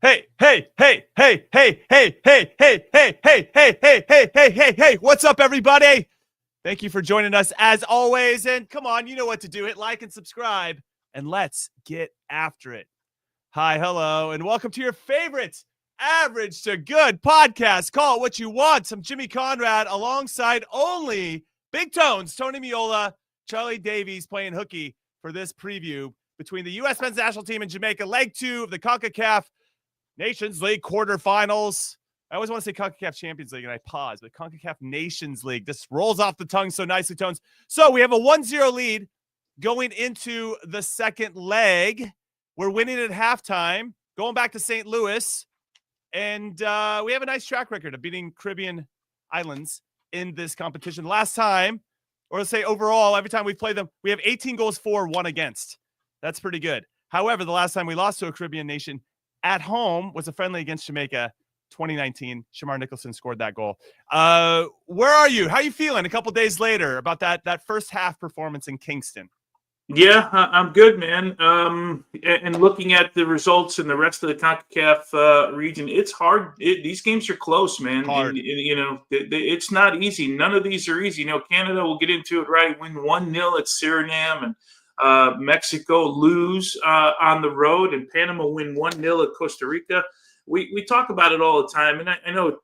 Hey, hey, hey, hey, hey, hey, hey, hey, hey, hey, hey, hey, hey, hey, hey, hey, what's up, everybody? Thank you for joining us as always. And come on, you know what to do. Hit like and subscribe, and let's get after it. Hi, hello, and welcome to your favorite average to good podcast. Call it what you want. I'm Jimmy Conrad alongside only Big Tones, Tony Meola, Charlie Davies playing hooky for this preview between the U.S. men's national team and Jamaica, leg 2 of the Concacaf Nations League quarterfinals. I always want to say Concacaf Champions League, and I pause, but Concacaf Nations League. This rolls off the tongue so nicely, Tones. So we have a 1-0 lead going into the second leg. We're winning at halftime, going back to St. Louis, and we have a nice track record of beating Caribbean islands in this competition. Last time, or let's say overall, every time we've played them, we have 18 goals for, 1 against. That's pretty good. However, the last time we lost to a Caribbean nation at home was a friendly against Jamaica, 2019. Shamar Nicholson scored that goal. Where are you? How are you feeling a couple days later about that first half performance in Kingston? Yeah, I'm good, man. And looking at the results in the rest of the CONCACAF region, it's hard. These games are close, man. Hard. And, it's not easy. None of these are easy. Canada will get into it, right? Win 1-0 at Suriname, and Mexico lose on the road, and Panama win 1-0 at Costa Rica. We talk about it all the time, and I know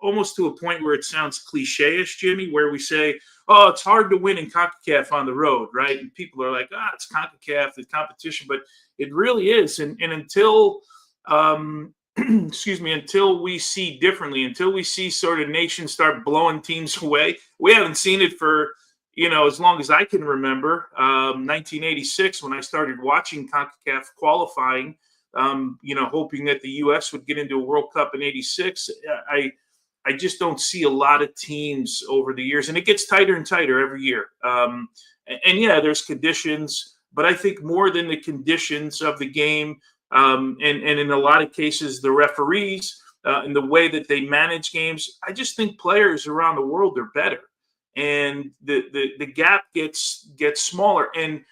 almost to a point where it sounds cliche-ish, Jimmy, where we say, oh, it's hard to win in CONCACAF on the road, right? And people are like, it's CONCACAF, the competition, but it really is. And until, until we see differently, until we see sort of nations start blowing teams away, we haven't seen it for, as long as I can remember, 1986, when I started watching CONCACAF qualifying, hoping that the U.S. would get into a World Cup in 86. I just don't see a lot of teams over the years, and it gets tighter and tighter every year. And yeah, there's conditions, but I think more than the conditions of the game, and in a lot of cases, the referees and the way that they manage games, I just think players around the world are better, and the gap gets smaller. And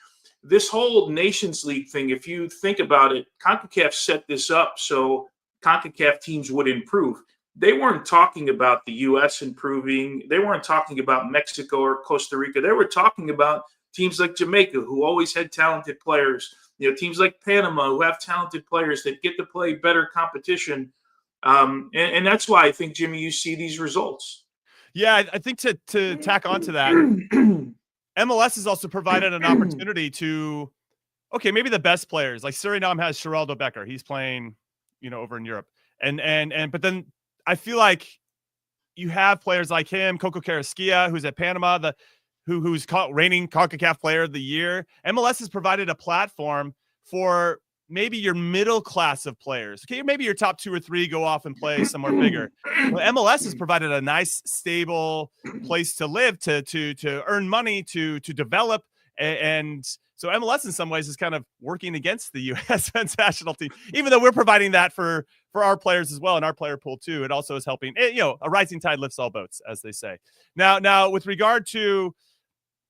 this whole Nations League thing, if you think about it, CONCACAF set this up so CONCACAF teams would improve. They weren't talking about the U.S. improving. They weren't talking about Mexico or Costa Rica. They were talking about teams like Jamaica, who always had talented players. Teams like Panama, who have talented players that get to play better competition. And that's why I think, Jimmy, you see these results. Yeah, I think to tack onto that, MLS has also provided an opportunity to, maybe the best players. Like Suriname has Geraldo Becker. He's playing, over in Europe. But then I feel like you have players like him, Coco Carrasquilla, who's at Panama, who's reigning CONCACAF Player of the Year. MLS has provided a platform for maybe your middle class of players. Okay, maybe your top 2 or 3 go off and play somewhere bigger. Well, MLS has provided a nice, stable place to live, to earn money, to develop, and so MLS in some ways is kind of working against the U.S. men's national team, even though we're providing that for our players as well, and our player pool too. It also is helping. A rising tide lifts all boats, as they say. Now, with regard to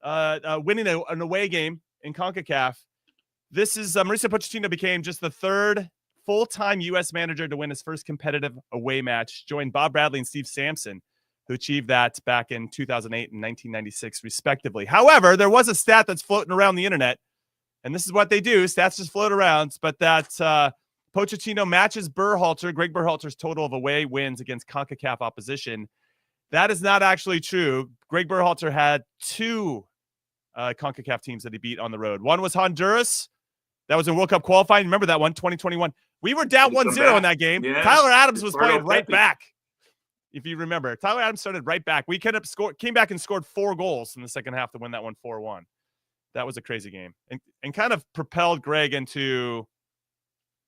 winning an away game in CONCACAF, this is Mauricio Pochettino became just the 3rd full-time U.S. manager to win his first competitive away match, joined Bob Bradley and Steve Sampson, who achieved that back in 2008 and 1996, respectively. However, there was a stat that's floating around the internet, and this is what they do. Stats just float around, but that Pochettino matches Greg Berhalter's total of away wins against CONCACAF opposition. That is not actually true. Greg Berhalter had 2 CONCACAF teams that he beat on the road. One was Honduras. That was in World Cup qualifying. Remember that one, 2021? We were down 1-0 in that game. Yeah. Tyler Adams was playing right back. If you remember, Tyler Adams started right back. We came back and scored 4 goals in the second half to win that one 4-1. That was a crazy game, and kind of propelled Greg into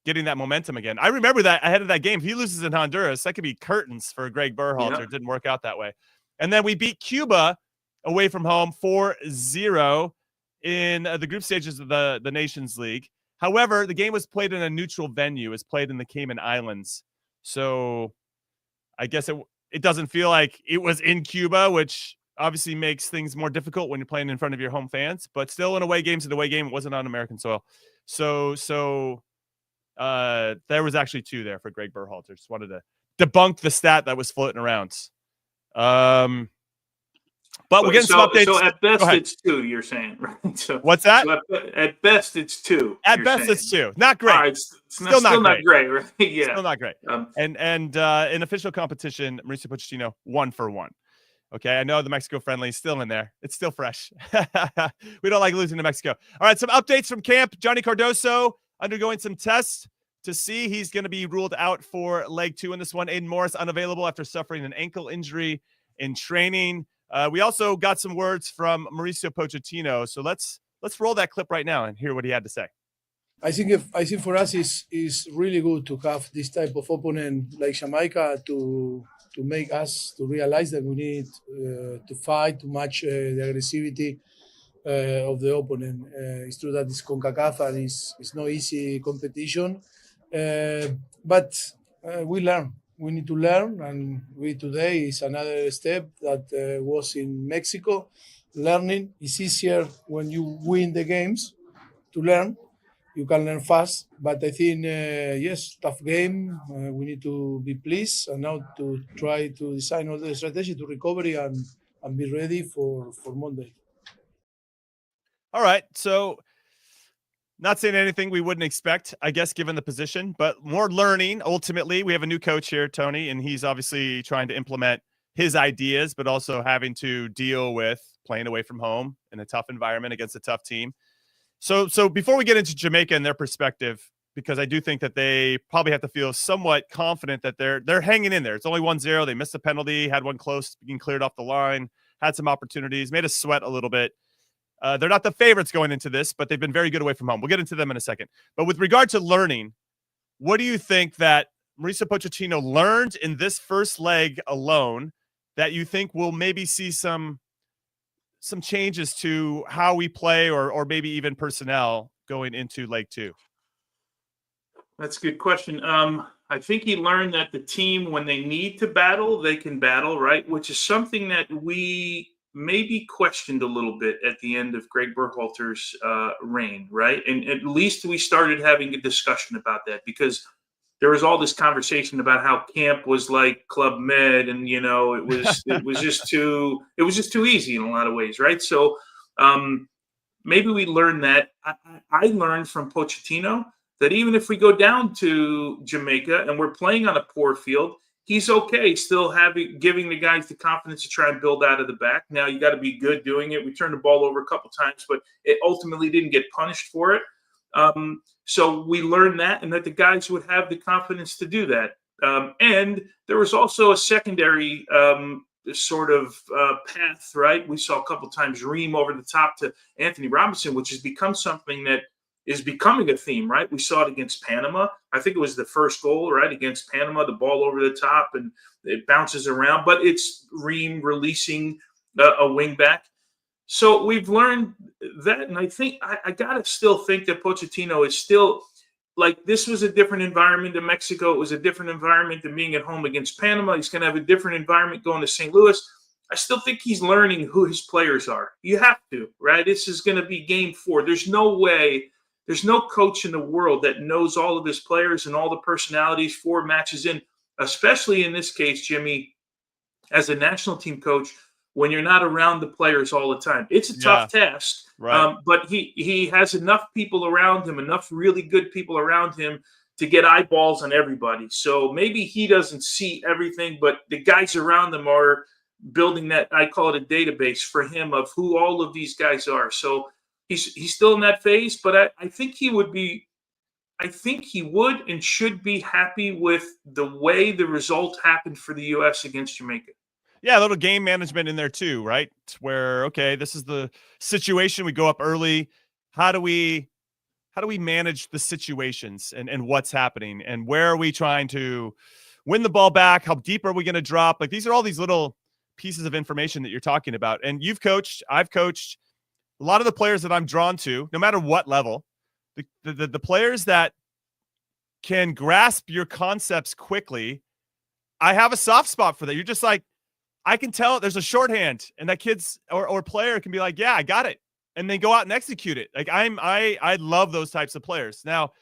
getting that momentum again. I remember that ahead of that game. If he loses in Honduras, that could be curtains for Greg Berhalter. It didn't work out that way. And then we beat Cuba away from home 4-0 in the group stages of the Nations League. However, the game was played in a neutral venue. It was played in the Cayman Islands. So I guess it doesn't feel like it was in Cuba, which obviously makes things more difficult when you're playing in front of your home fans. But still, an away game, it wasn't on American soil. So There was actually 2 there for Greg Berhalter. Just wanted to debunk the stat that was floating around. But we're getting some updates. So at best, it's 2. You're saying, right? So what's that? So at best, it's 2. At best, it's 2. Not great. All right, still not great, right? Yeah, still not great. And in official competition, Mauricio Pochettino 1 for 1. Okay, I know the Mexico friendly is still in there. It's still fresh. We don't like losing to Mexico. All right, some updates from camp. Johnny Cardoso undergoing some tests to see he's going to be ruled out for leg 2 in this one. Aiden Morris unavailable after suffering an ankle injury in training. We also got some words from Mauricio Pochettino. So let's roll that clip right now and hear what he had to say. I think for us is really good to have this type of opponent like Jamaica to make us to realize that we need to fight to match the aggressivity of the opponent. It's true that it's Concacaf and it's no easy competition, but we learn. We need to learn, and today is another step that was in Mexico. Learning is easier when you win the games to learn. You can learn fast, but I think, yes, tough game. We need to be pleased and now to try to design all the strategy to recovery and be ready for Monday. All right. So not saying anything we wouldn't expect, I guess, given the position, but more learning. Ultimately, we have a new coach here, Tony, and he's obviously trying to implement his ideas, but also having to deal with playing away from home in a tough environment against a tough team. So before we get into Jamaica and their perspective, because I do think that they probably have to feel somewhat confident that they're hanging in there. It's only 1-0. They missed a penalty, had one close, being cleared off the line, had some opportunities, made us sweat a little bit. They're not the favorites going into this, but they've been very good away from home. We'll get into them in a second. But with regard to learning, what do you think that Mauricio Pochettino learned in this first leg alone that you think will maybe see some changes to how we play or maybe even personnel going into leg 2? That's a good question. I think he learned that the team, when they need to battle, they can battle, right? Which is something that we maybe questioned a little bit at the end of Greg Berhalter's reign, right? And at least we started having a discussion about that, because there was all this conversation about how camp was like Club Med, and it was just too easy in a lot of ways, right? So maybe we learned that. I learned from Pochettino that even if we go down to Jamaica and we're playing on a poor field, he's okay still giving the guys the confidence to try and build out of the back. Now you got to be good doing it. We turned the ball over a couple times, but it ultimately didn't get punished for it. So we learned that, and that the guys would have the confidence to do that. And there was also a secondary sort of path, right? We saw a couple times Ream over the top to Anthony Robinson, which has become something that is becoming a theme, right? We saw it against Panama. I think it was the first goal, right? Against Panama, the ball over the top and it bounces around, but it's Ream releasing a wing back. So we've learned that, and I think I gotta still think that Pochettino is still like, this was a different environment in Mexico. It was a different environment than being at home against Panama. He's going to have a different environment going to St. Louis. I still think he's learning who his players are. You have to, right? This is going to be game 4. There's no way, there's no coach in the world that knows all of his players and all the personalities 4 matches in, especially in this case, Jimmy, as a national team coach, when you're not around the players all the time. It's a tough task, right. But he has enough people around him, enough really good people around him to get eyeballs on everybody. So maybe he doesn't see everything, but the guys around him are building that, I call it a database for him of who all of these guys are. So he's still in that phase, but I think he would and should be happy with the way the result happened for the U.S. against Jamaica. Yeah, a little game management in there too, right? Where, okay, this is the situation. We go up early. How do we manage the situations and what's happening? And where are we trying to win the ball back? How deep are we going to drop? Like, these are all these little pieces of information that you're talking about. And you've coached, I've coached. A lot of the players that I'm drawn to, no matter what level, the players that can grasp your concepts quickly, I have a soft spot for that. You're just like, I can tell there's a shorthand, and that kid's or player can be like, yeah, I got it, and then go out and execute it. Like I love those types of players. Now,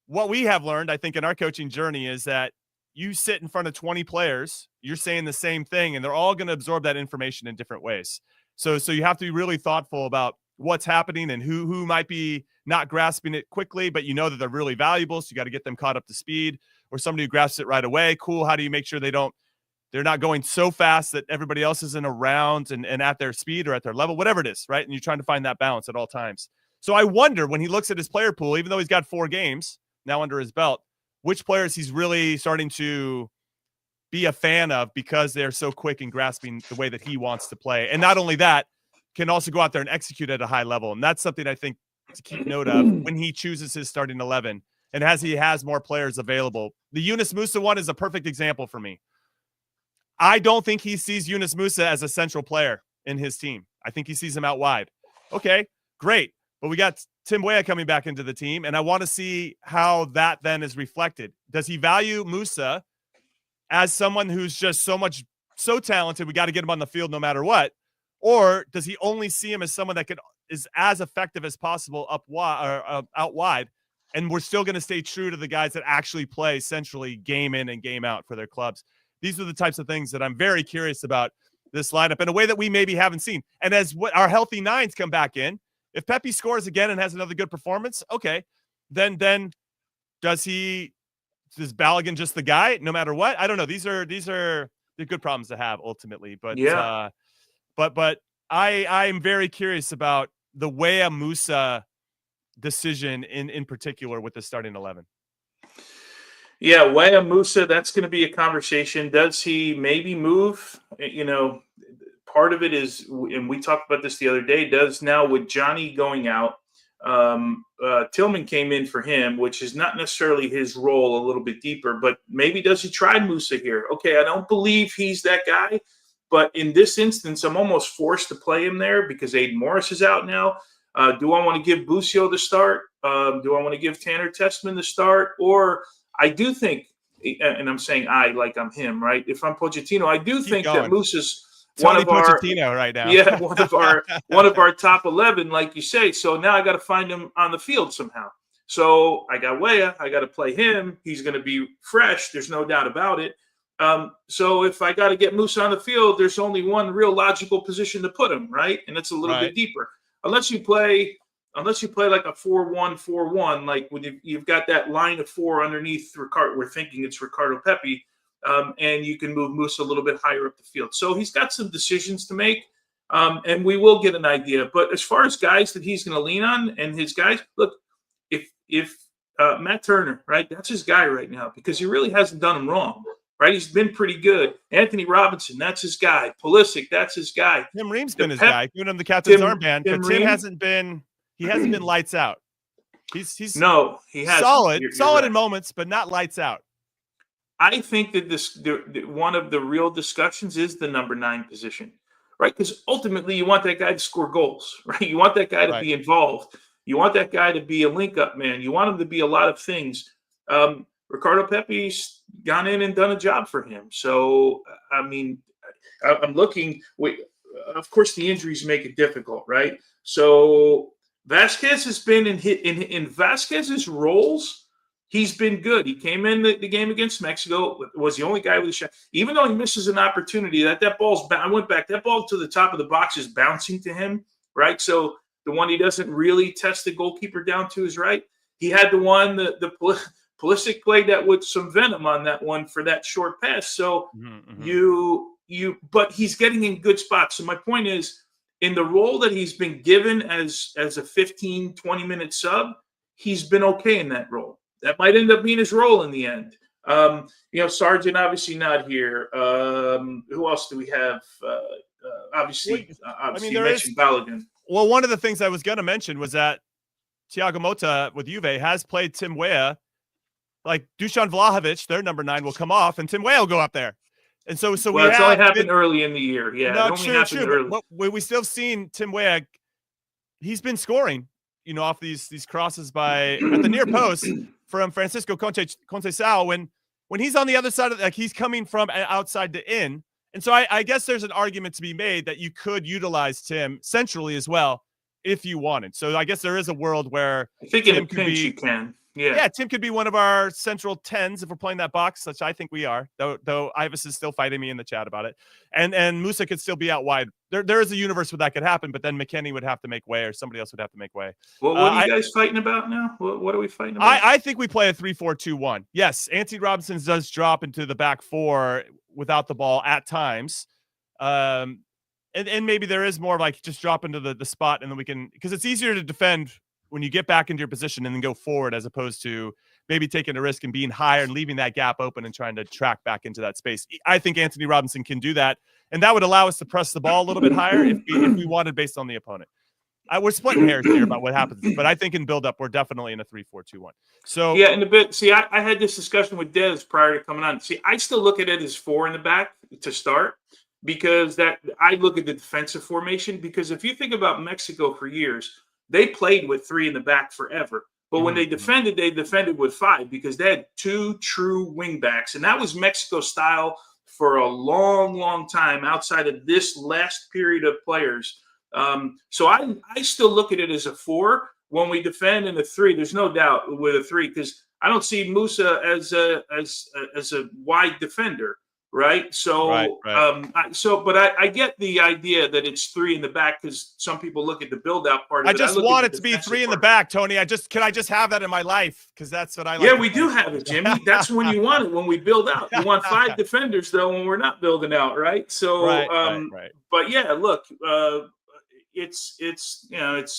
what we have learned, I think, in our coaching journey is that you sit in front of 20 players, you're saying the same thing, and they're all going to absorb that information in different ways. So you have to be really thoughtful about what's happening and who might be not grasping it quickly, but you know that they're really valuable. So you got to get them caught up to speed, or somebody who grasps it right away. Cool. How do you make sure they're not going so fast that everybody else isn't around and at their speed or at their level, whatever it is, right? And you're trying to find that balance at all times. So I wonder, when he looks at his player pool, even though he's got 4 games now under his belt, which players he's really starting to be a fan of because they're so quick in grasping the way that he wants to play. And not only that, can also go out there and execute at a high level. And that's something I think to keep note of when he chooses his starting 11 and as he has more players available. The Yunus Musa one is a perfect example for me. I don't think he sees Yunus Musa as a central player in his team. I think he sees him out wide. Okay, great. But we got Tim Weah coming back into the team, and I want to see how that then is reflected. Does he value Musa as someone who's just so talented, we got to get him on the field no matter what? Or does he only see him as someone that is as effective as possible out wide, and we're still going to stay true to the guys that actually play centrally game in and game out for their clubs? These are the types of things that I'm very curious about this lineup in a way that we maybe haven't seen. And as what our healthy 9s come back in, if Pepe scores again and has another good performance, okay, then does Balogun just the guy no matter what? I don't know. These are the good problems to have ultimately, but yeah. But I'm very curious about the Weah Musa decision in particular with the starting 11. Yeah, Weah Musa, that's going to be a conversation. Does he maybe move? Part of it is, and we talked about this the other day, does now with Johnny going out, Tillman came in for him, which is not necessarily his role, a little bit deeper, but maybe does he try Musa here? Okay, I don't believe he's that guy, but in this instance, I'm almost forced to play him there because Aiden Morris is out now. Do I want to give Busio the start? Do I want to give Tanner Tessmann the start? Or I do think, and I'm saying I like I'm him, right? If I'm Pochettino, I do think that Musa's one of our Pochettino right now. Yeah, one of our top 11, like you say. So now I got to find him on the field somehow. So I got Weah. I got to play him. He's going to be fresh. There's no doubt about it. So if I got to get Musa on the field, there's only one real logical position to put him, right? And it's a little bit deeper. Unless you play like a 4-1-4-1, like when you've got that line of 4 underneath Ricardo. We're thinking it's Ricardo Pepi. And you can move Musa a little bit higher up the field. So he's got some decisions to make, and we will get an idea. But as far as guys that he's going to lean on and his guys, look, if Matt Turner, right, that's his guy right now because he really hasn't done him wrong, right? He's been pretty good. Anthony Robinson, that's his guy. Pulisic, that's his guy. Tim Ream's been his guy, giving him the captain's armband, but Tim hasn't been lights out. He hasn't. Solid right. In moments, but not lights out. I think that one of the real discussions is the number 9 position, right? Because ultimately you want that guy to score goals, right? You want that guy to be involved. You want that guy to be a link-up man. You want him to be a lot of things. Ricardo Pepi's gone in and done a job for him. So, I mean, I'm looking. Of course, the injuries make it difficult, right? So Vasquez has been in Vasquez's roles. He's been good. He came in the game against Mexico, was the only guy with a shot. Even though he misses an opportunity, that ball's – I went back. That ball to the top of the box is bouncing to him, right? So the one he doesn't really test the goalkeeper down to is right. He had the one, the Pulisic played that with some venom on that one for that short pass. So but he's getting in good spots. So my point is, in the role that he's been given as a 15, 20-minute sub, he's been okay in that role. That might end up being his role in the end. Sargent obviously not here. Who else do we have? Obviously you mentioned Balogun. Well, one of the things I was going to mention was that Thiago Motta with Juve has played Tim Weah. Like Dusan Vlahovic, their number 9 will come off, and Tim Weah will go up there. And so it's only happened early in the year. Yeah, no, true. But we still have seen Tim Weah. He's been scoring, off these crosses at the near post from Francisco Conceição when he's on the other side of he's coming from outside to in. And so I guess there's an argument to be made that you could utilize Tim centrally as well if you wanted. So I guess there is a world where I think in a pinch you can. Yeah, Tim could be one of our central 10s if we're playing that box, which I think we are, though Ivis is still fighting me in the chat about it. And Musa could still be out wide. There is a universe where that could happen, but then McKennie would have to make way, or somebody else would have to make way. Well, what are you guys fighting about now? What are we fighting about? I think we play a 3-4-2-1. Yes, Anthony Robinson does drop into the back four without the ball at times. And maybe there is more like just drop into the spot, and then we can, because it's easier to defend when you get back into your position and then go forward, as opposed to maybe taking a risk and being higher and leaving that gap open and trying to track back into that space. I think Anthony Robinson can do that, and that would allow us to press the ball a little bit higher if we wanted, based on the opponent. We're splitting hairs here about what happens, but I think in build-up, we're definitely in a 3-4-2-1. So yeah, in a bit. See, I had this discussion with Dez prior to coming on. See, I still look at it as 4 in the back to start, because that I look at the defensive formation. Because if you think about Mexico for years, they played with 3 in the back forever. But when they defended with 5, because they had 2 true wing backs. And that was Mexico style for a long, long time outside of this last period of players. So I still look at it as a 4 when we defend, in a 3. There's no doubt with a 3, because I don't see Musa as a wide defender. Right. So, right. But I get the idea that it's 3 in the back, because some people look at the build out part of it. I just want it to be 3 in the back, Tony. Can I just have that in my life? Because that's what I like. Yeah, we do have it, Jimmy. That's when you want it, when we build out. You want 5 defenders, though, when we're not building out. Right. So, right. But yeah, look, it's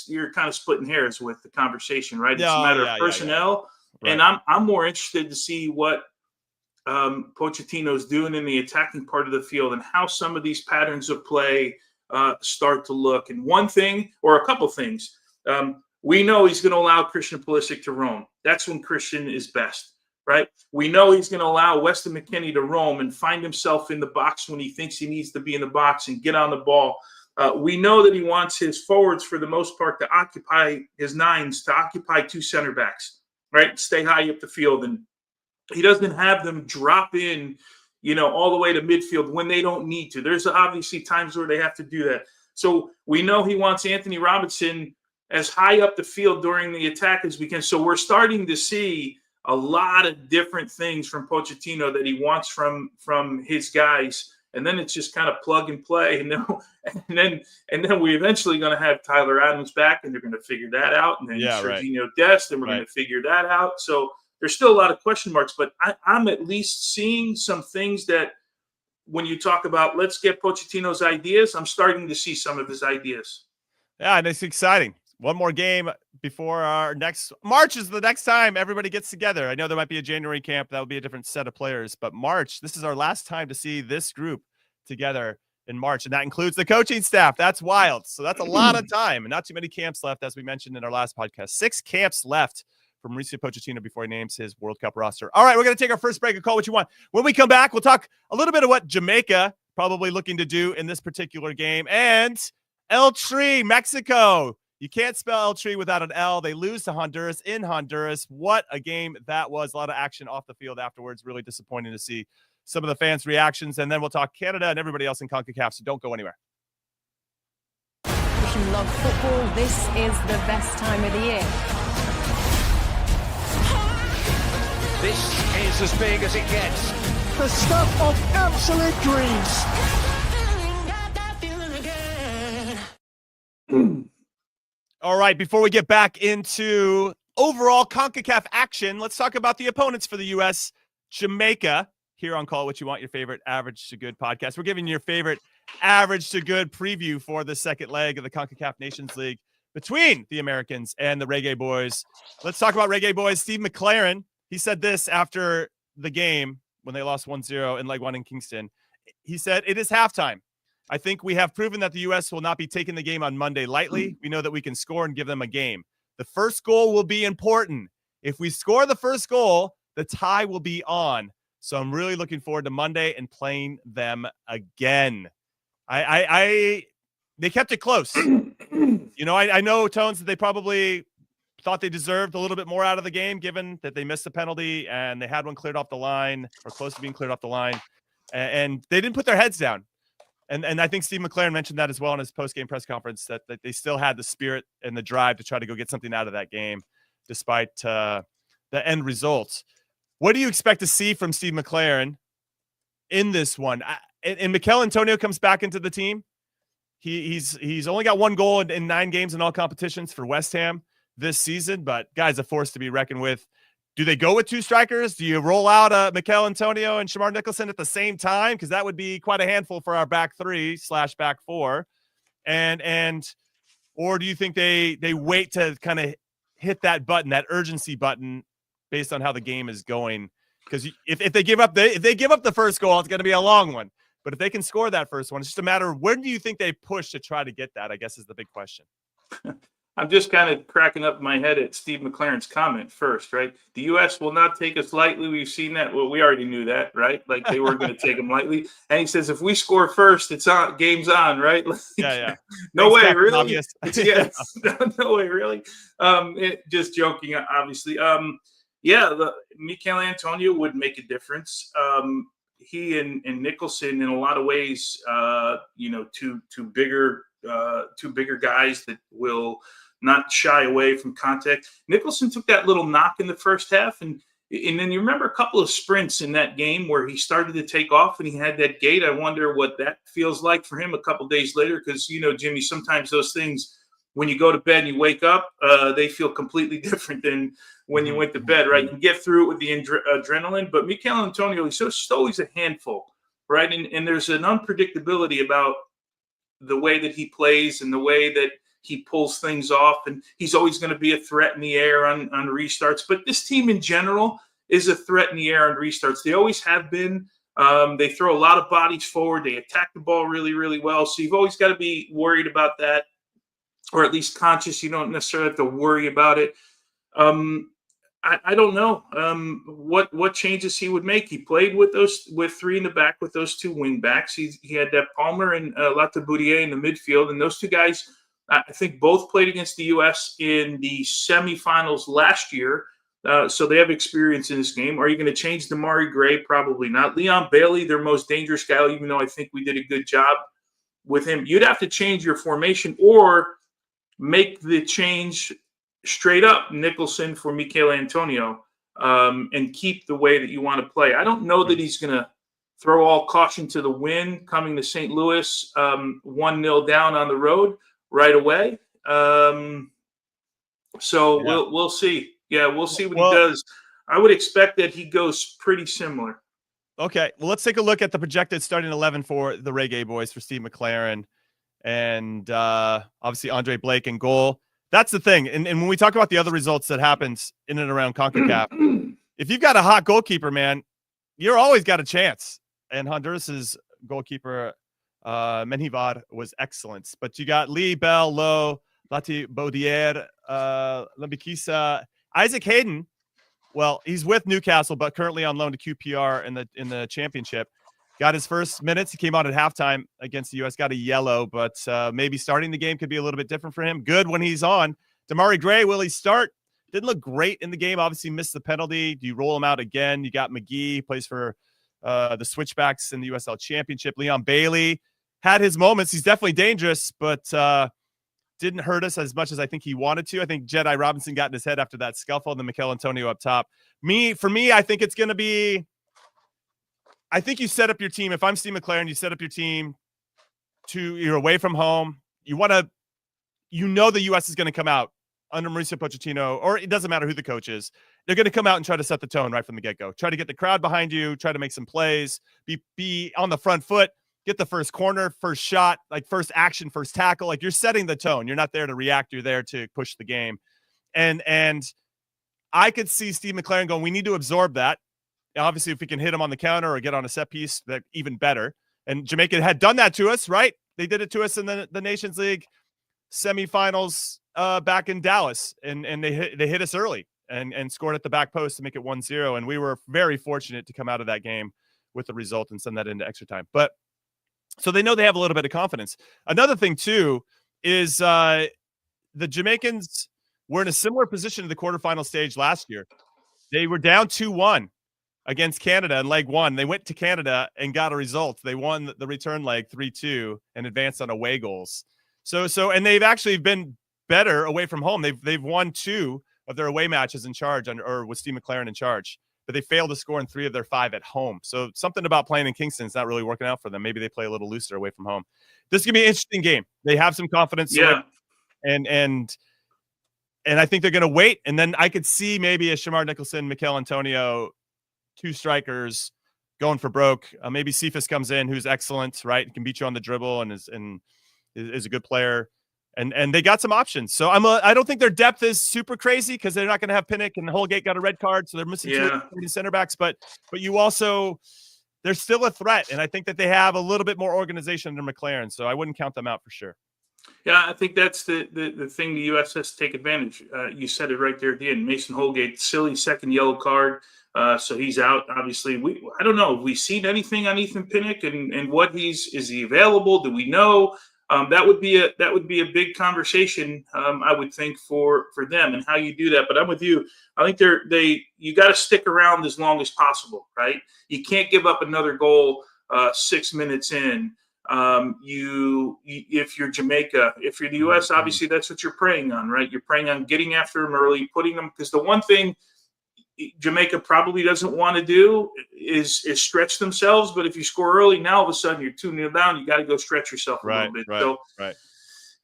you're kind of splitting hairs with the conversation, right? It's a matter of personnel. Yeah. And I'm more interested to see what Pochettino's doing in the attacking part of the field, and how some of these patterns of play start to look. And one thing, or a couple things, we know he's going to allow Christian Pulisic to roam. That's when Christian is best, right? We know he's going to allow Weston McKennie to roam and find himself in the box when he thinks he needs to be in the box and get on the ball. We know that he wants his forwards, for the most part, to occupy his 9s, to occupy 2 center backs, right? Stay high up the field. And he doesn't have them drop in, all the way to midfield when they don't need to. There's obviously times where they have to do that. So we know he wants Anthony Robinson as high up the field during the attack as we can. So we're starting to see a lot of different things from Pochettino that he wants from his guys. And then it's just kind of plug and play. And then we're eventually going to have Tyler Adams back, and they're going to figure that out. And then Serginho Dest, and we're going to figure that out. So there's still a lot of question marks, but I'm at least seeing some things that, when you talk about let's get Pochettino's ideas, I'm starting to see some of his ideas. Yeah, and it's exciting. One more game before our next March is the next time everybody gets together. I know there might be a January camp. That will be a different set of players, but March, this is our last time to see this group together in March, and that includes the coaching staff. That's wild. So that's a lot of time, and not too many camps left, as we mentioned in our last podcast. 6 camps left from Mauricio Pochettino before he names his World Cup roster. All right, we're going to take our first break and call what you want. When we come back, we'll talk a little bit of what Jamaica probably looking to do in this particular game, and El Tri, Mexico. You can't spell El Tri without an L. They lose to Honduras in Honduras. What a game that was. A lot of action off the field afterwards. Really disappointing to see some of the fans' reactions. And then we'll talk Canada and everybody else in Concacaf, so don't go anywhere. If you love football, this is the best time of the year. This is as big as it gets. The stuff of absolute dreams. All right, before we get back into overall CONCACAF action, let's talk about the opponents for the U.S. Jamaica, here on Call It What You Want, your favorite Average to Good podcast. We're giving you your favorite Average to Good preview for the second leg of the CONCACAF Nations League between the Americans and the Reggae Boyz. Let's talk about Reggae Boyz. Steve McLaren, he said this after the game when they lost 1-0 in leg 1 in Kingston. He said, "It is halftime. I think we have proven that the U.S. will not be taking the game on Monday lightly. We know that we can score and give them a game. The first goal will be important. If we score the first goal, the tie will be on. So I'm really looking forward to Monday and playing them again." They kept it close. I know, Tones, that they probably thought they deserved a little bit more out of the game, given that they missed a penalty and they had one cleared off the line, or close to being cleared off the line. And they didn't put their heads down. And I think Steve McLaren mentioned that as well in his post-game press conference, that they still had the spirit and the drive to try to go get something out of that game, despite the the end results. What do you expect to see from Steve McLaren in this one? And Mikel Antonio comes back into the team. He's only got 1 goal in 9 games in all competitions for West Ham this season, but guys, a force to be reckoned with. Do they go with 2 strikers? Do you roll out Mikel Antonio and Shamar Nicholson at the same time? Because that would be quite a handful for our back 3/back 4. Or do you think they wait to kind of hit that button, that urgency button, based on how the game is going? Because if they give up the first goal, it's going to be a long one. But if they can score that first one, it's just a matter of when do you think they push to try to get that, I guess, is the big question. I'm just kind of cracking up my head at Steve McLaren's comment first, right? The U.S. will not take us lightly. We've seen that. Well, we already knew that, right? Like they weren't going to take them lightly. And he says, if we score first, it's on. Game's on, right? Like, Yeah. No way, Captain really? Obvious. No way, really? Just joking, obviously. Mikel Antonio would make a difference. He and Nicholson, in a lot of ways, two bigger guys that will not shy away from contact. Nicholson took that little knock in the first half, and then you remember a couple of sprints in that game where he started to take off and he had that gait. I wonder what that feels like for him a couple days later, because Jimmy, sometimes those things, when you go to bed and you wake up, they feel completely different than when you went to bed, right? You can get through it with the adrenaline, but Mikel Antonio, he's just always a handful, right? And there's an unpredictability about the way that he plays and the way that he pulls things off, and he's always going to be a threat in the air on restarts. But this team in general is a threat in the air on restarts. They always have been. They throw a lot of bodies forward. They attack the ball really, really well. So you've always got to be worried about that, or at least conscious. You don't necessarily have to worry about it. I don't know what changes he would make. He played with 3 in the back with those 2 wing backs. He had that Palmer and Latabourier in the midfield, and those 2 guys, I think, both played against the U.S. in the semifinals last year, so they have experience in this game. Are you going to change Damari Gray? Probably not. Leon Bailey, their most dangerous guy, even though I think we did a good job with him. You'd have to change your formation or make the change straight up Nicholson for Mikel Antonio, and keep the way that you want to play. I don't know that he's going to throw all caution to the wind coming to St. Louis 1-0 down on the road right away. We'll see. Yeah, we'll see what he does. I would expect that he goes pretty similar. Okay, well, let's take a look at the projected starting 11 for the Reggae Boys for Steve McLaren, and obviously Andre Blake in goal. That's the thing. And when we talk about the other results that happens in and around Concacaf, if you've got a hot goalkeeper, man, you're always got a chance. And Honduras's goalkeeper, Menjivar, was excellent. But you got Lee, Bell, Lowe, Lati Baudier, Lambikisa, Isaac Hayden. Well, he's with Newcastle, but currently on loan to QPR in the championship. Got his first minutes. He came on at halftime against the U.S., got a yellow, but maybe starting the game could be a little bit different for him. Good when he's on. Damari Gray, will he start? Didn't look great in the game. Obviously missed the penalty. Do you roll him out again? You got McGee, plays for the Switchbacks in the USL Championship. Leon Bailey had his moments. He's definitely dangerous, but didn't hurt us as much as I think he wanted to. I think Jedi Robinson got in his head after that scuffle, and then Mikel Antonio up top. For me, I think it's going to be – I think you set up your team. If I'm Steve McLaren, you set up your team you're away from home. You want to, the U.S. is going to come out under Mauricio Pochettino, or it doesn't matter who the coach is. They're going to come out and try to set the tone right from the get-go. Try to get the crowd behind you, try to make some plays, be on the front foot, get the first corner, first shot, like first action, first tackle. Like you're setting the tone. You're not there to react. You're there to push the game. And I could see Steve McLaren going, we need to absorb that. Obviously, if we can hit them on the counter or get on a set piece, that even better. And Jamaica had done that to us, right? They did it to us in the Nations League semifinals back in Dallas, and they hit us early and scored at the back post to make it 1-0. And we were very fortunate to come out of that game with the result and send that into extra time. But so they know they have a little bit of confidence. Another thing too is the Jamaicans were in a similar position to the quarterfinal stage last year. They were down 2-1. Against Canada in leg 1. They went to Canada and got a result. They won the return leg 3-2 and advanced on away goals. So and they've actually been better away from home. They've won 2 of their away matches in charge or with Steve McLaren in charge, but they failed to score in 3 of their 5 at home. So something about playing in Kingston is not really working out for them. Maybe they play a little looser away from home. This is gonna be an interesting game. They have some confidence. Yeah. And I think they're going to wait. And then I could see maybe a Shamar Nicholson, Mikel Antonio, 2 strikers going for broke. Maybe Cephas comes in, who's excellent, right? Can beat you on the dribble and is a good player. And they got some options. So I don't think their depth is super crazy because they're not going to have Pinnock, and Holgate got a red card. So they're missing 2 center backs. But you also, they're still a threat. And I think that they have a little bit more organization than McLaren. So I wouldn't count them out for sure. Yeah, I think that's the thing the U.S. has to take advantage. You said it right there at the end. Mason Holgate, silly second yellow card, so he's out. Obviously, I don't know. Have we seen anything on Ethan Pinnock and what is he available? Do we know? That would be a big conversation. I would think for them and how you do that. But I'm with you. I think you got to stick around as long as possible, right? You can't give up another goal 6 minutes in. If you're Jamaica, if you're the U.S., obviously that's what you're preying on, right? You're preying on getting after them early, putting them, because the one thing Jamaica probably doesn't want to do is stretch themselves. But if you score early, now all of a sudden you're 2-0 down. You got to go stretch yourself a little bit. Right.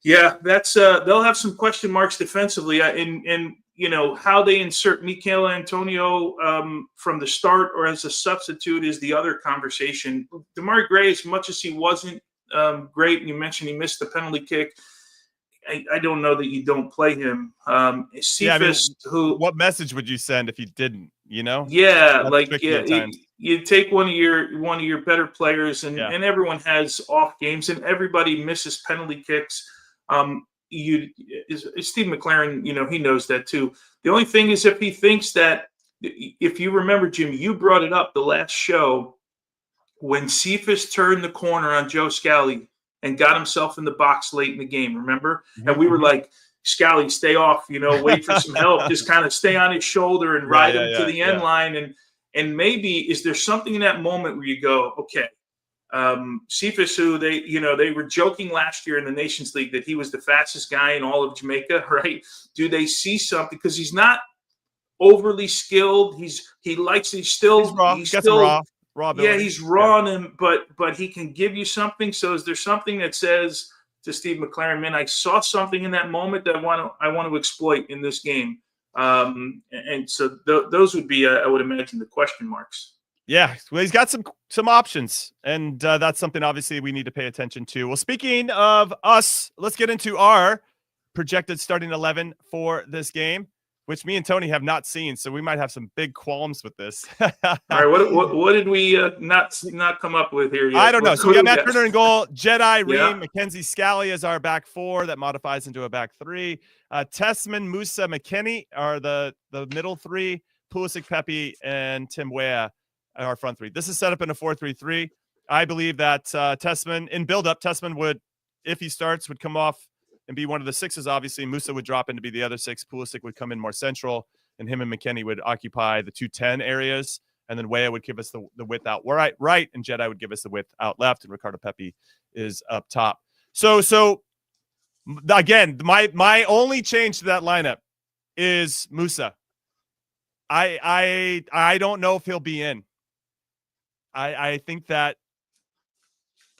Yeah, that's they'll have some question marks defensively, and how they insert Mikel Antonio from the start or as a substitute is the other conversation. Demarai Gray, as much as he wasn't great, and you mentioned he missed the penalty kick, I don't know that you don't play him. Cephas, what message would you send if you didn't? Yeah, you take one of your better players, and everyone has off games, and everybody misses penalty kicks. Steve McLaren, he knows that too. The only thing is if he thinks that, if you remember, Jim, you brought it up the last show when Cephas turned the corner on Joe Scally and got himself in the box late in the game, remember? Mm-hmm. And we were like, Scally, stay off, wait for some help, just kind of stay on his shoulder and ride him to the end line. And maybe, is there something in that moment where you go, okay, Cephas, who they were joking last year in the Nations League that he was the fastest guy in all of Jamaica, right? Do they see something? Because he's not overly skilled. He's raw. Raw building. Yeah, he's raw, but he can give you something. So is there something that says to Steve McLaren, man, I saw something in that moment that I want to exploit in this game? And so those would be, I would imagine, the question marks. Yeah, well, he's got some options, and that's something obviously we need to pay attention to. Well, speaking of us, let's get into our projected starting 11 for this game, which me and Tony have not seen, so we might have some big qualms with this. All right, what did we not come up with here yet? I don't know. So we got Matt Turner in goal, Jedi, Ream, Mackenzie Scally as our back 4. That modifies into a back 3. Tessmann, Musa, McKennie are the middle 3. Pulisic, Pepe, and Tim Weah our front 3. This is set up in a 4-3-3. I believe that Tessmann, in build-up, Tessmann would, if he starts, would come off and be one of the 6s, obviously. Musa would drop in to be the other 6. Pulisic would come in more central, and him and McKennie would occupy the 2-10 areas. And then Weah would give us the width out right, and Jedi would give us the width out left, and Ricardo Pepi is up top. So again, my only change to that lineup is Musa. I don't know if he'll be in. I think that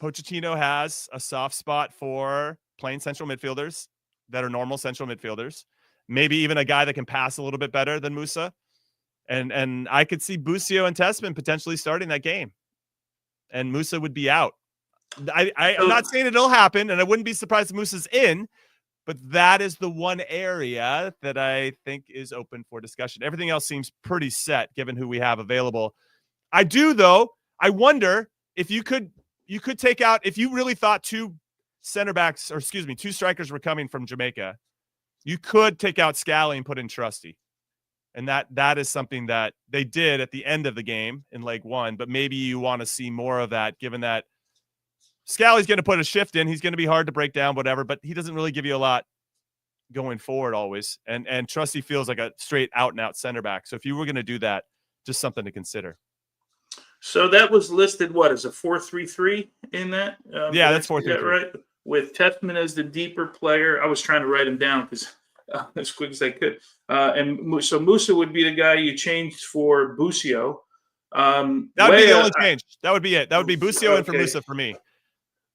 Pochettino has a soft spot for playing central midfielders that are normal central midfielders. Maybe even a guy that can pass a little bit better than Musa. And I could see Busio and Tessmann potentially starting that game. And Musa would be out. I'm not saying it'll happen, and I wouldn't be surprised if Musa's in, but that is the one area that I think is open for discussion. Everything else seems pretty set given who we have available. I do, though. I wonder if you could take out, if you really thought 2 strikers were coming from Jamaica, you could take out Scally and put in Trusty. And that is something that they did at the end of the game in leg 1, but maybe you want to see more of that, given that Scally's going to put a shift in. He's going to be hard to break down, whatever, but he doesn't really give you a lot going forward always. And Trusty feels like a straight out and out center back. So if you were going to do that, just something to consider. So that was listed, as a 4-3-3 in that? Yeah, that's 4-3-3. Right? With Tessmann as the deeper player. I was trying to write him down because as quick as I could. So Musa would be the guy you changed for Busio. That would be the only change. That would be it. That would be Busio and for Okay. Musa for me.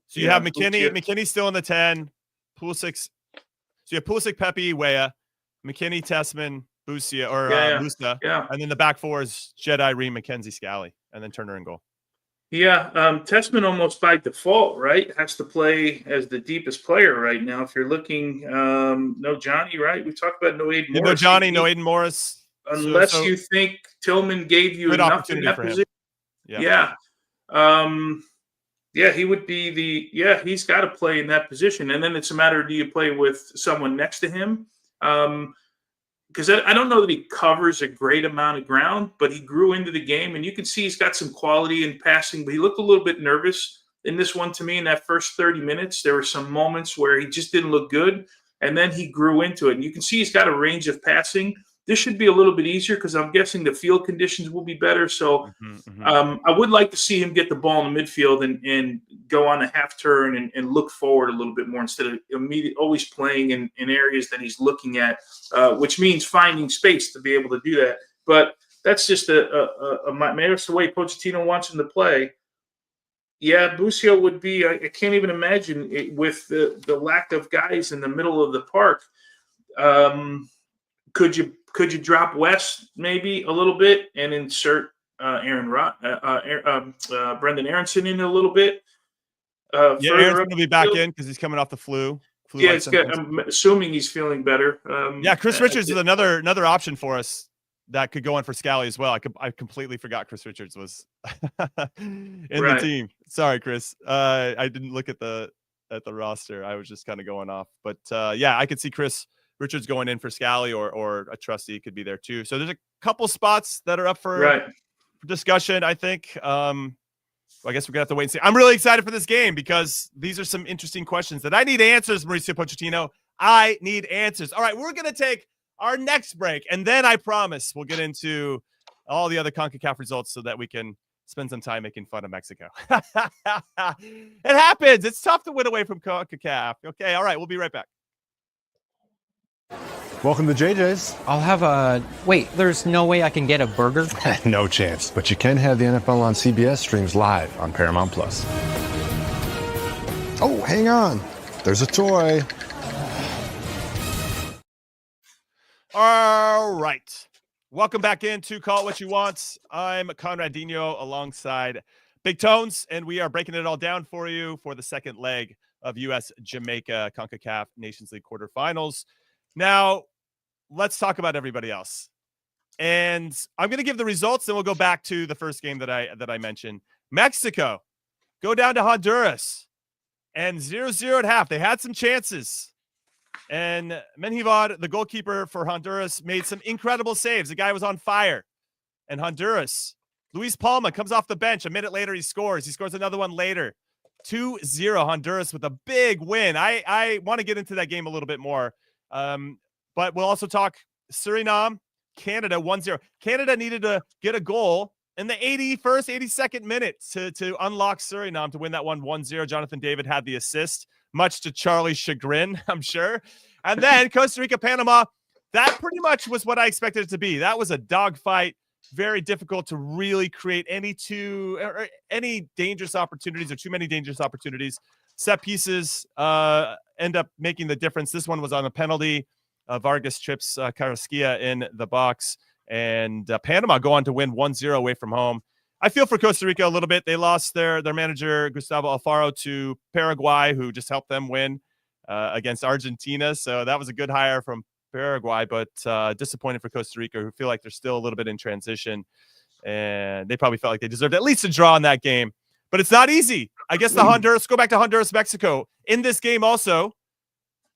So you have McKinney. Busio. McKinney's still in the 10. Pulisic. So you have Pulisic, Pepe, Weah, McKinney, Tessmann, Busio, or Musa. Yeah. And then the back four is Jedi, Ream, McKenzie, Scally, and then Turner in goal. Yeah, Tessmann almost by default, right, has to play as the deepest player right now. If you're looking, no Johnny, right? We talked about no Aiden Morris. No Johnny, no Aiden Morris. Unless you think Tillman gave you enough in that position. Yeah. He would be he's got to play in that position. And then it's a matter, do you play with someone next to him? Because I don't know that he covers a great amount of ground, but he grew into the game, and you can see he's got some quality in passing, but he looked a little bit nervous in this one to me in that first 30 minutes. There were some moments where he just didn't look good, and then he grew into it. And you can see he's got a range of passing. This should be a little bit easier because I'm guessing the field conditions will be better. So I would like to see him get the ball in the midfield and go on a half turn and look forward a little bit more instead of always playing in areas that he's looking at, which means finding space to be able to do that. But that's just maybe that's the way Pochettino wants him to play. Yeah, Busio would be. I can't even imagine it with the lack of guys in the middle of the park. Could you drop West maybe a little bit and insert Brendan Aronson in a little bit? Aronson will be back in because he's coming off the flu. Yeah, I'm assuming he's feeling better. Chris Richards is another option for us that could go on for Scally as well. I completely forgot Chris Richards was in the team. Sorry, Chris. I didn't look at the roster. I was just kind of going off. But I could see Chris Richards going in for Scally or a trustee could be there too. So there's a couple spots that are up for discussion, I think. I guess we're going to have to wait and see. I'm really excited for this game because these are some interesting questions that I need answers, Mauricio Pochettino. I need answers. All right, we're going to take our next break, and then I promise we'll get into all the other CONCACAF results so that we can spend some time making fun of Mexico. It happens. It's tough to win away from CONCACAF. Okay, all right, we'll be right back. Welcome to JJ's. I'll have a... Wait, there's no way I can get a burger? No chance. But you can have the NFL on CBS streams live on Paramount+. Oh, hang on. There's a toy. All right. Welcome back into Call It What You Want. I'm Conrad Dino alongside Big Tones, and we are breaking it all down for you for the second leg of US-Jamaica CONCACAF Nations League quarterfinals. Now, let's talk about everybody else. And I'm going to give the results, then we'll go back to the first game that I mentioned. Mexico go down to Honduras and 0-0 at half. They had some chances. And Menjivar, the goalkeeper for Honduras, made some incredible saves. The guy was on fire. And Honduras, Luis Palma comes off the bench. A minute later, he scores. He scores another one later. 2-0 Honduras with a big win. I want to get into that game a little bit more. But we'll also talk Suriname, Canada 1-0. Canada needed to get a goal in the 82nd minute to unlock Suriname to win that one 1-0. Jonathan David had the assist, much to Charlie's chagrin, I'm sure. And then Costa Rica, Panama, that pretty much was what I expected it to be. That was a dogfight, very difficult to really create any dangerous opportunities or too many dangerous opportunities. Set pieces end up making the difference. This one was on a penalty. Vargas trips Carrasquilla in the box, and Panama go on to win 1-0 away from home. I feel for Costa Rica a little bit. They lost their manager, Gustavo Alfaro, to Paraguay, who just helped them win against Argentina. So that was a good hire from Paraguay, but disappointed for Costa Rica, who feel like they're still a little bit in transition, and they probably felt like they deserved at least a draw in that game. But it's not easy. I guess go back to Honduras, Mexico. In this game also,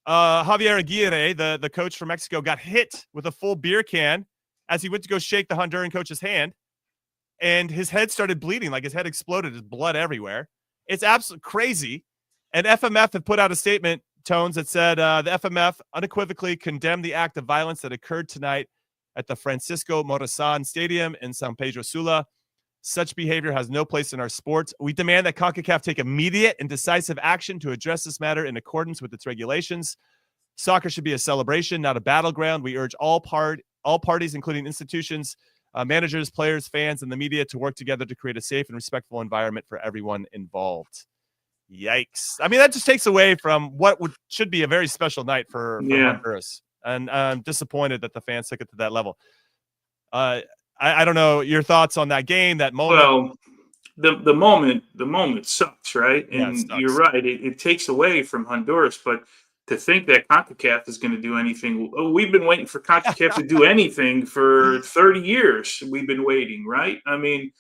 Javier Aguirre, the coach from Mexico, got hit with a full beer can as he went to go shake the Honduran coach's hand. And his head started bleeding, like his head exploded. There's blood everywhere. It's absolutely crazy. And FMF have put out a statement, Tones, that said the FMF unequivocally condemned the act of violence that occurred tonight at the Francisco Morazan Stadium in San Pedro Sula. Such behavior has no place in our sports. We demand that CONCACAF take immediate and decisive action to address this matter in accordance with its regulations. Soccer should be a celebration, not a battleground. We urge all parties, including institutions, managers, players, fans, and the media to work together to create a safe and respectful environment for everyone involved. Yikes. I mean, that just takes away from what should be a very special night for Honduras. And I'm disappointed that the fans took it to that level. I don't know your thoughts on that game, that moment. Well, the moment sucks, right? And sucks. You're right. It takes away from Honduras, but to think that Concacaf is going to do anything. We've been waiting for Concacaf to do anything for 30 years. We've been waiting, right? I mean,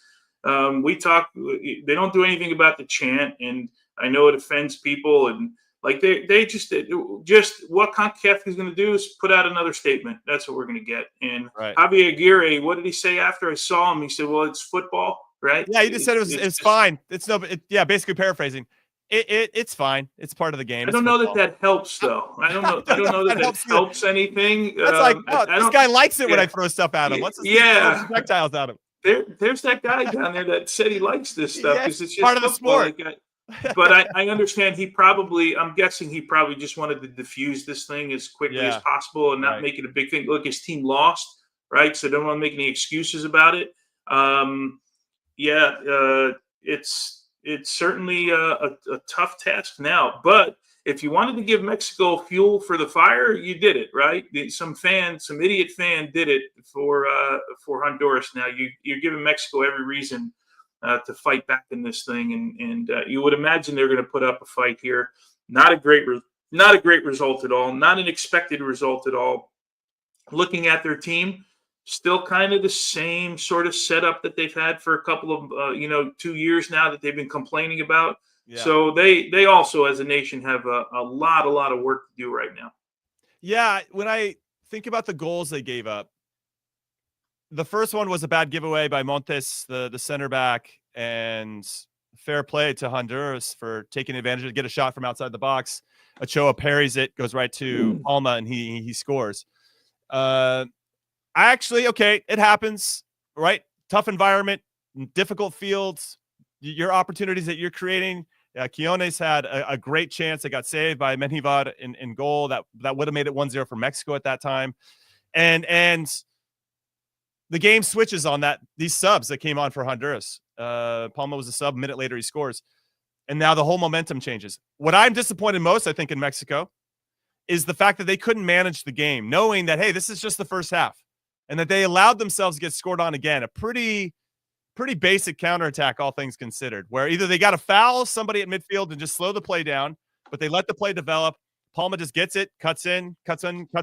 they don't do anything about the chant, and I know it offends people, and like they just what Concacaf is going to do is put out another statement. That's what we're going to get. And Javier Aguirre, what did he say after I saw him? He said, "Well, it's football, right?" Yeah, he just said it's fine. Basically paraphrasing. It's fine. It's part of the game. I don't know that helps, though. I don't know. I don't know that helps anything. That's this guy likes it when I throw stuff at him. Let's throw projectiles at him. There's that guy down there that said he likes this stuff because it's just part of the sport. But I understand I'm guessing he probably just wanted to diffuse this thing as quickly as possible and not make it a big thing. Look, his team lost, right? So don't want to make any excuses about it. It's certainly a tough task now. But if you wanted to give Mexico fuel for the fire, you did it, right? Some idiot fan did it for Honduras. Now you're giving Mexico every reason to fight back in this thing, and you would imagine they're going to put up a fight here. Not a great result at all. Not an expected result at all. Looking at their team, still kind of the same sort of setup that they've had for a couple of 2 years now that they've been complaining about. Yeah. So they also, as a nation, have a lot of work to do right now. Yeah, when I think about the goals they gave up, the first one was a bad giveaway by Montes, the center back, and fair play to Honduras for taking advantage to get a shot from outside the box. Ochoa parries it, goes right to Palma, and he scores. It happens, right? Tough environment, difficult fields, your opportunities that you're creating. Quiones had a great chance that got saved by Menjivar in goal. That would have made it 1-0 for Mexico at that time. And the game switches on these subs that came on for Honduras. Palma was a sub. A minute later, he scores. And now the whole momentum changes. What I'm disappointed most, I think, in Mexico is the fact that they couldn't manage the game, knowing that, hey, this is just the first half, and that they allowed themselves to get scored on again. A pretty basic counterattack, all things considered, where either they got to foul somebody at midfield and just slow the play down, but they let the play develop. Palma just gets it, cuts in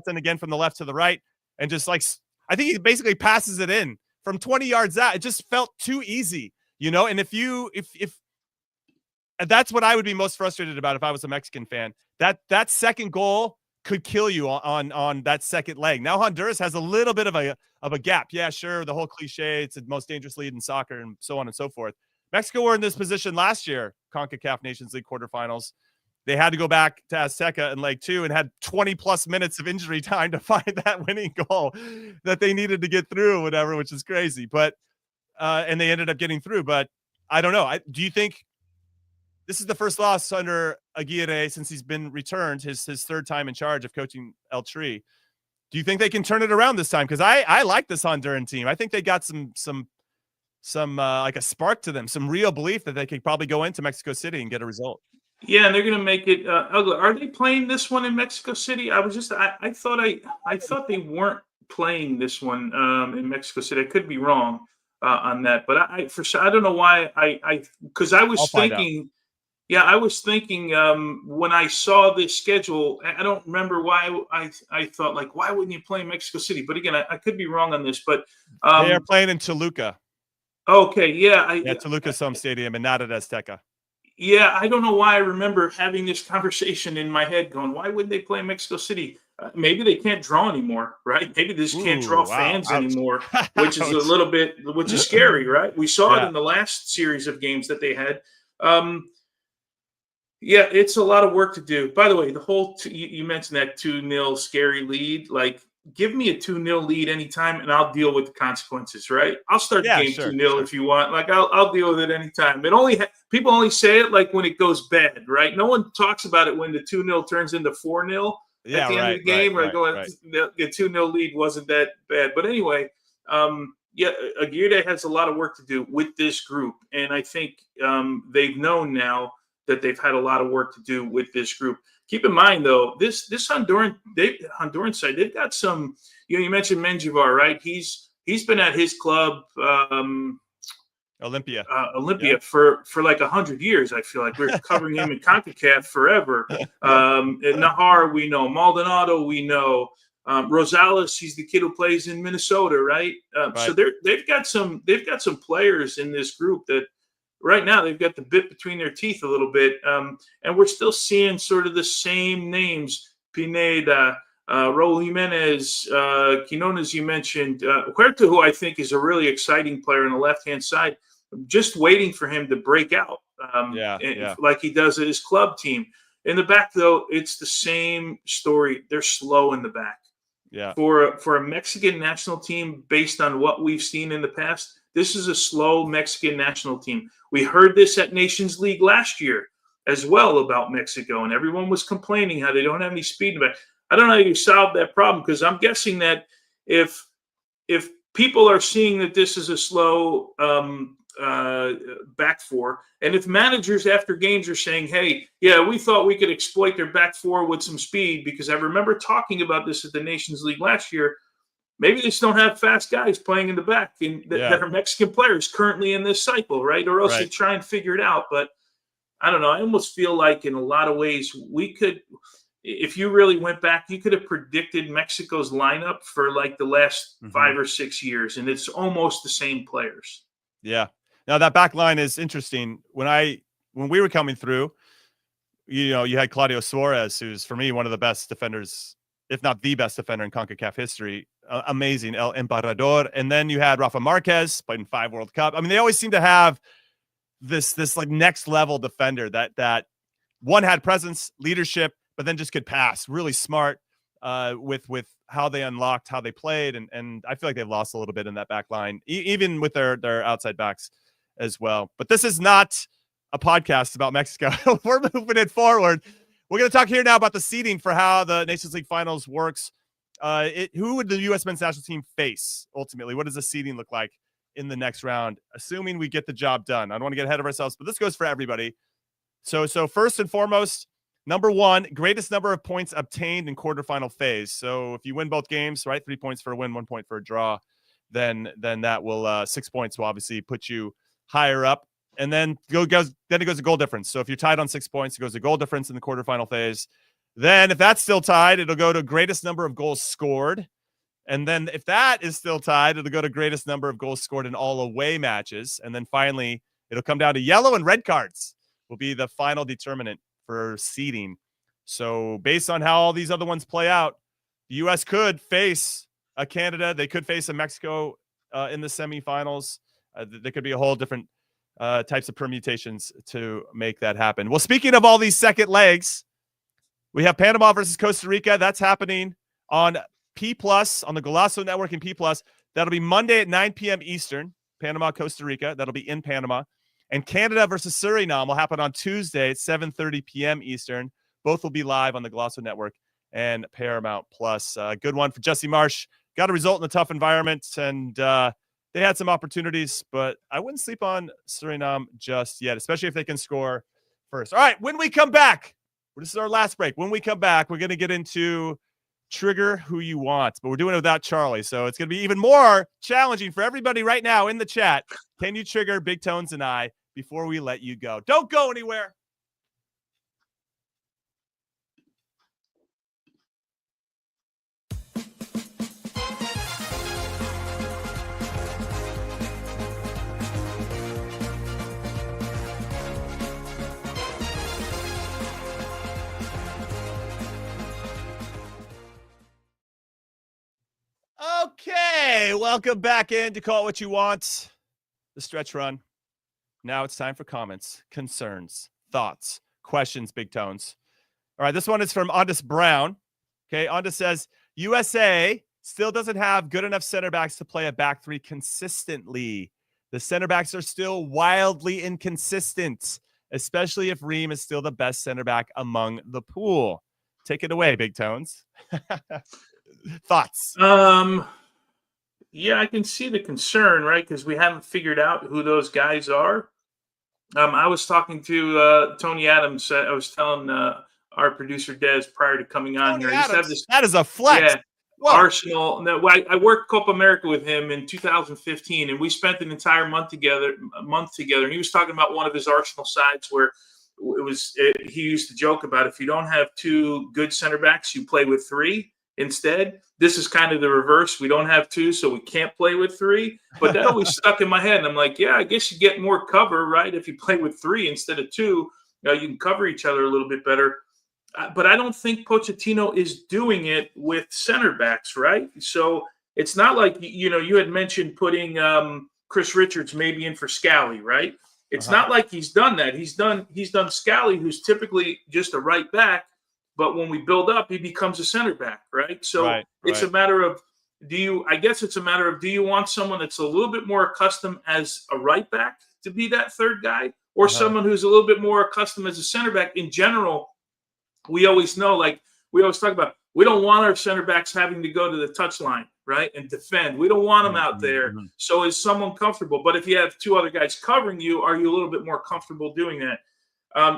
again from the left to the right, and just I think he basically passes it in from 20 yards out. It just felt too easy, And if that's what I would be most frustrated about if I was a Mexican fan. That second goal could kill you on that second leg. Now Honduras has a little bit of a gap. Yeah, sure. The whole cliche, it's the most dangerous lead in soccer and so on and so forth. Mexico were in this position last year, Concacaf Nations League quarterfinals. They had to go back to Azteca in leg 2 and had 20 plus minutes of injury time to find that winning goal that they needed to get through, whatever, which is crazy. But and they ended up getting through. But I don't know. Do you think this is the first loss under Aguirre since he's been returned, his third time in charge of coaching El Tri? Do you think they can turn it around this time? Because I like this Honduran team. I think they got some like a spark to them, some real belief that they could probably go into Mexico City and get a result. Yeah, and they're going to make it. Are they playing this one in Mexico City? I thought they weren't playing this one in Mexico City. I could be wrong on that, but I don't know why. Because I was thinking. Yeah, I was thinking when I saw this schedule, I don't remember why I thought, why wouldn't you play in Mexico City? But again, I could be wrong on this. But they are playing in Toluca. Okay, yeah. Toluca's home stadium and not at Azteca. Yeah, I don't know why I remember having this conversation in my head going, why wouldn't they play in Mexico City? Maybe they can't draw anymore, right? Maybe they just can't draw fans anymore, which is which is scary, right? We saw it in the last series of games that they had. Yeah, it's a lot of work to do. By the way, the whole you mentioned that 2-0 scary lead. Give me a 2-0 lead anytime, and I'll deal with the consequences. Right? I'll start the game 2-0 if you want. I'll deal with it anytime. People only say it when it goes bad. Right? No one talks about it when the 2-0 turns into 4-0. Yeah, at the end of the game. right. The 2-0 lead wasn't that bad. But anyway, yeah, Aguirre has a lot of work to do with this group. And I think they've known now that they've had a lot of work to do with this group. Keep in mind, though, this Honduran side, they've got some, you mentioned Menjivar, right? He's been at his club, Olympia for like 100 years. I feel like we're covering him in CONCACAF forever. Nahar, we know. Maldonado, we know. Rosales, he's the kid who plays in Minnesota, right? So they've got some players in this group that right now they've got the bit between their teeth a little bit, and we're still seeing sort of the same names: Pineda, Raul Jimenez, Quinones, you mentioned, Huerta, who I think is a really exciting player on the left-hand side. Just waiting for him to break out, like he does at his club team. In the back, though, it's the same story. They're slow in the back. Yeah. For a Mexican national team, based on what we've seen in the past, this is a slow Mexican national team. We heard this at Nations League last year as well about Mexico, and everyone was complaining how they don't have any speed in the back. I don't know how you solve that problem, because I'm guessing that if people are seeing that this is a slow back four, and if managers after games are saying, hey, yeah, we thought we could exploit their back four with some speed, because I remember talking about this at the Nations League last year, maybe they just don't have fast guys playing in the back that are Mexican players currently in this cycle, right? Or else they try and figure it out. But I don't know. I almost feel like in a lot of ways we could, if you really went back, you could have predicted Mexico's lineup for like the last 5 or 6 years, and it's almost the same players. Yeah. Now that back line is interesting. When we were coming through, you had Claudio Suarez, who's for me one of the best defenders, if not the best defender in CONCACAF history. Amazing, El Emperador. And then you had Rafa Marquez, played in 5 World Cup. I mean, they always seem to have this like next level defender that one had presence, leadership, but then just could pass. Really smart with how they unlocked, how they played, and I feel like they've lost a little bit in that back line, even with their outside backs as well. But this is not a podcast about Mexico. We're moving it forward. We're going to talk here now about the seeding for how the Nations League Finals works. Who would the U.S. men's national team face ultimately? What does the seeding look like in the next round, assuming we get the job done? I don't want to get ahead of ourselves, but this goes for everybody. So first and foremost, number one, greatest number of points obtained in quarterfinal phase. So if you win both games, right, 3 points for a win, 1 point for a draw, then that will 6 points will obviously put you higher up. And then it goes to goal difference. So if you're tied on 6 points, it goes to goal difference in the quarterfinal phase. Then if that's still tied, it'll go to greatest number of goals scored. And then if that is still tied, it'll go to greatest number of goals scored in all away matches. And then finally, it'll come down to yellow and red cards will be the final determinant for seeding. So based on how all these other ones play out, the U.S. could face a Canada. They could face a Mexico in the semifinals. There could be a whole different types of permutations to make that happen. Well, speaking of all these second legs, we have Panama versus Costa Rica. That's happening on P+, on the Golazo Network and P+. That'll be Monday at 9 p.m. Eastern, Panama, Costa Rica. That'll be in Panama. And Canada versus Suriname will happen on Tuesday at 7:30 p.m. Eastern. Both will be live on the Golazo Network and Paramount+. Good one for Jesse Marsh. Got a result in a tough environment, and they had some opportunities, but I wouldn't sleep on Suriname just yet, especially if they can score first. All right, when we come back, this is our last break. When we come back, we're going to get into trigger who you want, but we're doing it without Charlie, so it's going to be even more challenging for everybody right now in the chat. Can you trigger Big Tones and I before we let you go? Don't go anywhere. Okay, welcome back in to Call It What You Want, the stretch run. Now it's time for comments, concerns, thoughts, questions, Big Tones. All right, this one is from Ondus Brown. Okay, Ondus says, USA still doesn't have good enough center backs to play a back three consistently. The center backs are still wildly inconsistent, especially if Ream is still the best center back among the pool. Take it away, Big Tones. Thoughts? Yeah, I can see the concern, right? Because we haven't figured out who those guys are. I was talking to Tony Adams. I was telling our producer Des prior to coming on here. He used to have this, that is a flex. yeah, Whoa. Arsenal. No, I worked Copa America with him in 2015, and we spent an entire month together. And he was talking about one of his Arsenal sides where he used to joke about if you don't have two good center backs, you play with three instead. This is kind of the reverse. We don't have two, so we can't play with three. But that always stuck in my head. And I'm like, yeah, I guess you get more cover, right? If you play with three instead of two, you can cover each other a little bit better. But I don't think Pochettino is doing it with center backs, right? So it's not like, you had mentioned putting Chris Richards maybe in for Scally, right? It's not like he's done that. He's done Scally, who's typically just a right back. But when we build up, he becomes a center back, right? So it's a matter of do you want someone that's a little bit more accustomed as a right back to be that third guy, or someone who's a little bit more accustomed as a center back? In general, we always know, like we always talk about, we don't want our center backs having to go to the touchline, right, and defend. We don't want them out there. So is someone comfortable? But if you have two other guys covering you, are you a little bit more comfortable doing that?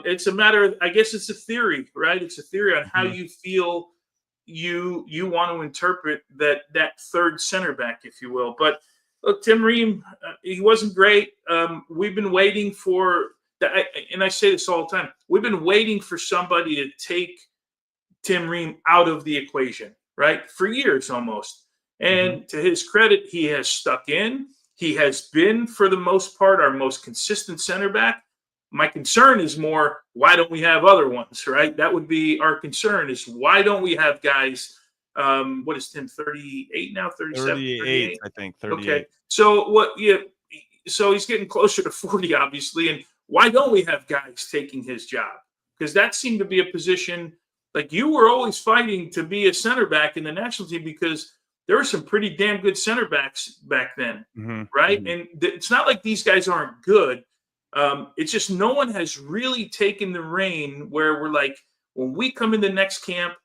It's a matter of, I guess it's a theory, right? It's a theory on how you feel you want to interpret that third center back, if you will. But look, Tim Ream, he wasn't great. We've been waiting for that, and I say this all the time. We've been waiting for somebody to take Tim Ream out of the equation, right? For years almost. And to his credit, he has stuck in. He has been, for the most part, our most consistent center back. My concern is more, why don't we have other ones, right? That would be our concern, is why don't we have guys, what is Tim, 38 now, 37? 38, I think, 38. Okay, so he's getting closer to 40, obviously, and why don't we have guys taking his job? Because that seemed to be a position, like you were always fighting to be a center back in the national team because there were some pretty damn good center backs back then, right? And it's not like these guys aren't good. It's just no one has really taken the reign where we're like, when we come in the next camp,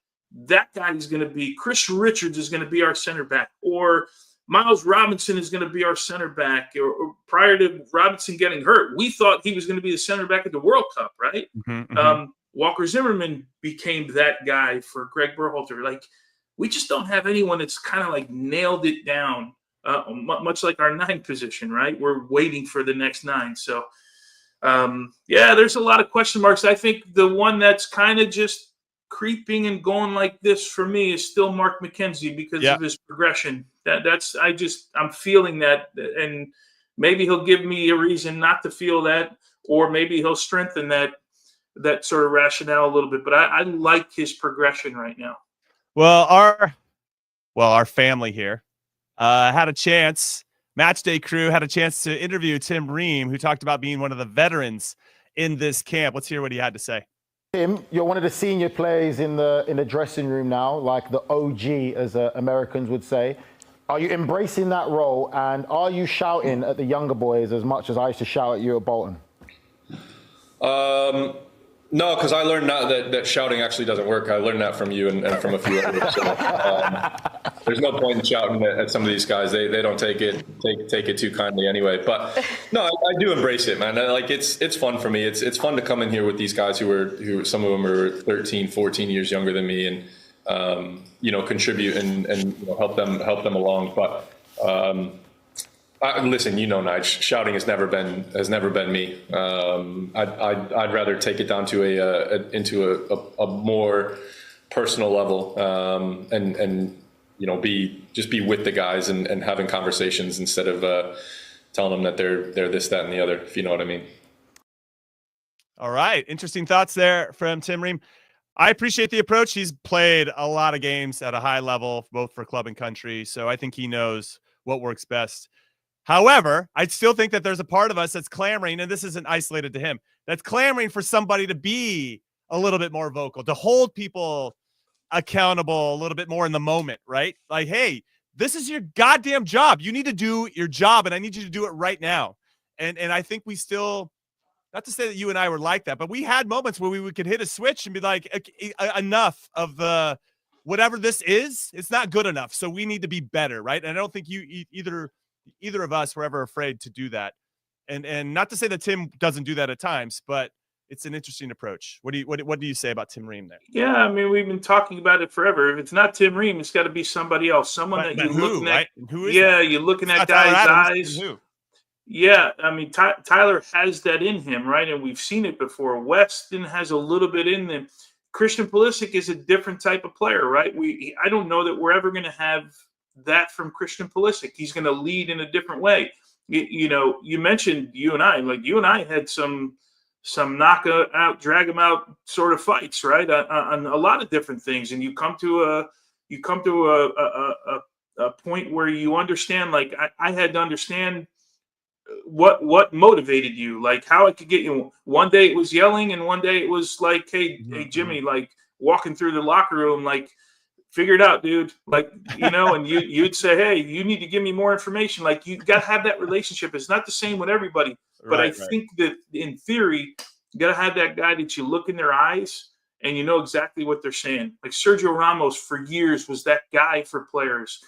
that guy is going to be, Chris Richards is going to be our center back, or Miles Robinson is going to be our center back. Or prior to Robinson getting hurt, we thought he was going to be the center back at the World Cup, right? Walker Zimmerman became that guy for Greg Berhalter. Like, we just don't have anyone that's kind of like nailed it down, much like our 9 position, right? We're waiting for the next 9. So, there's a lot of question marks. I think the one that's kind of just creeping and going like this for me is still Mark McKenzie because of his progression. I'm feeling that, and maybe he'll give me a reason not to feel that, or maybe he'll strengthen that sort of rationale a little bit. But I like his progression right now. Well, our family here had a chance. Matchday crew had a chance to interview Tim Ream, who talked about being one of the veterans in this camp. Let's hear what he had to say. Tim, you're one of the senior players in the dressing room now, like the OG, as Americans would say. Are you embracing that role, and are you shouting at the younger boys as much as I used to shout at you at Bolton? No, because I learned that shouting actually doesn't work. I learned that from you and from a few others. So, there's no point in shouting at some of these guys. They don't take it too kindly anyway. But no, I do embrace it, man. Like it's fun for me. It's fun to come in here with these guys who some of them are 13, 14 years younger than me, and contribute and help them along. But listen, Nige, shouting has never been me. I'd rather take it down to into a more personal level, and be with the guys and having conversations instead of telling them that they're this, that, and the other, if you know what I mean. All right, interesting thoughts there from Tim Ream. I appreciate the approach. He's played a lot of games at a high level, both for club and country, so I think he knows what works best. However, I still think that there's a part of us that's clamoring, and this isn't isolated to him, that's clamoring for somebody to be a little bit more vocal, to hold people accountable a little bit more in the moment, right? Like, hey, this is your goddamn job. You need to do your job, and I need you to do it right now. And I think we still, not to say that you and I were like that, but we had moments where we could hit a switch and be like, enough of the whatever this is, it's not good enough. So we need to be better, right? And I don't think either of us were ever afraid to do that. And not to say that Tim doesn't do that at times, but it's an interesting approach. What do you say about Tim Ream there? Yeah, I mean, we've been talking about it forever. If it's not Tim Ream, it's got to be somebody else, someone that you're looking at. Right? Who is yeah, that? you're looking It's at not Tyler guys' Adams, eyes. who? Yeah, I mean, Tyler has that in him, right? And we've seen it before. Weston has a little bit in them. Christian Pulisic is a different type of player, right? I don't know that we're ever going to have that from Christian Pulisic. He's going to lead in a different way. You mentioned you and I had some knock out, drag them out sort of fights, right? On a lot of different things. And you come to a point where you understand, like I had to understand what motivated you, like how I could get you. One day it was yelling, and one day it was like, hey Jimmy, like walking through the locker room, like figure it out, dude. Like, and you'd say, hey, you need to give me more information. Like, you got to have that relationship. It's not the same with everybody, but I think that in theory, you got to have that guy that you look in their eyes and you know exactly what they're saying. Like Sergio Ramos for years was that guy for players.